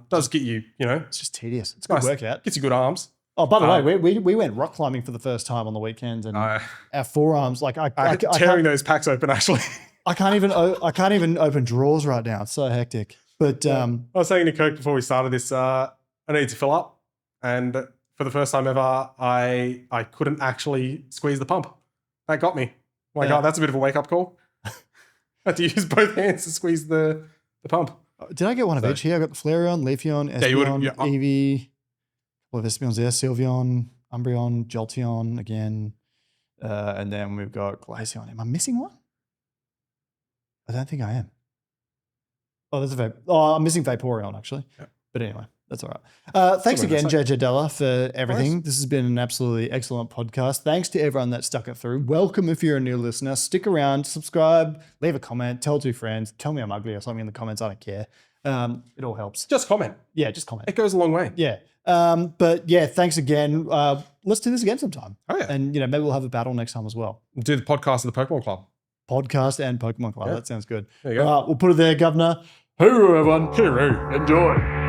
Does get you, it's just tedious. It's a good workout. Gets you good arms. Oh, by the way, we went rock climbing for the first time on the weekend, and our forearms, like I tearing those packs open actually. I can't even open drawers right now. It's so hectic. But I was saying to Kirk before we started this, I need to fill up, and for the first time ever, I couldn't actually squeeze the pump. That got me. Oh my God, that's a bit of a wake up call. I had to use both hands to squeeze the pump. Did I get one of each here? I got the Flareon, Leafeon, Espeon, Eevee, well, Espeon's there, Sylveon, Umbreon, Jolteon again, and then we've got Glaceon. Am I missing one? I don't think I am. Oh, there's I'm missing Vaporeon actually. Yeah. But anyway, that's all right. Thanks again, JJ Della, for everything. Nice. This has been an absolutely excellent podcast. Thanks to everyone that stuck it through. Welcome if you're a new listener. Stick around, subscribe, leave a comment, tell 2 friends, tell me I'm ugly or something in the comments. I don't care. It all helps. Just comment. Yeah, just comment. It goes a long way. Yeah. But yeah, thanks again. Let's do this again sometime. Oh yeah. And maybe we'll have a battle next time as well. Do the podcast of the Pokemon Club. Podcast and Pokemon Club. Yeah. That sounds good. There you go. All right, we'll put it there, Governor. Hooroo, everyone. Hooroo. Enjoy.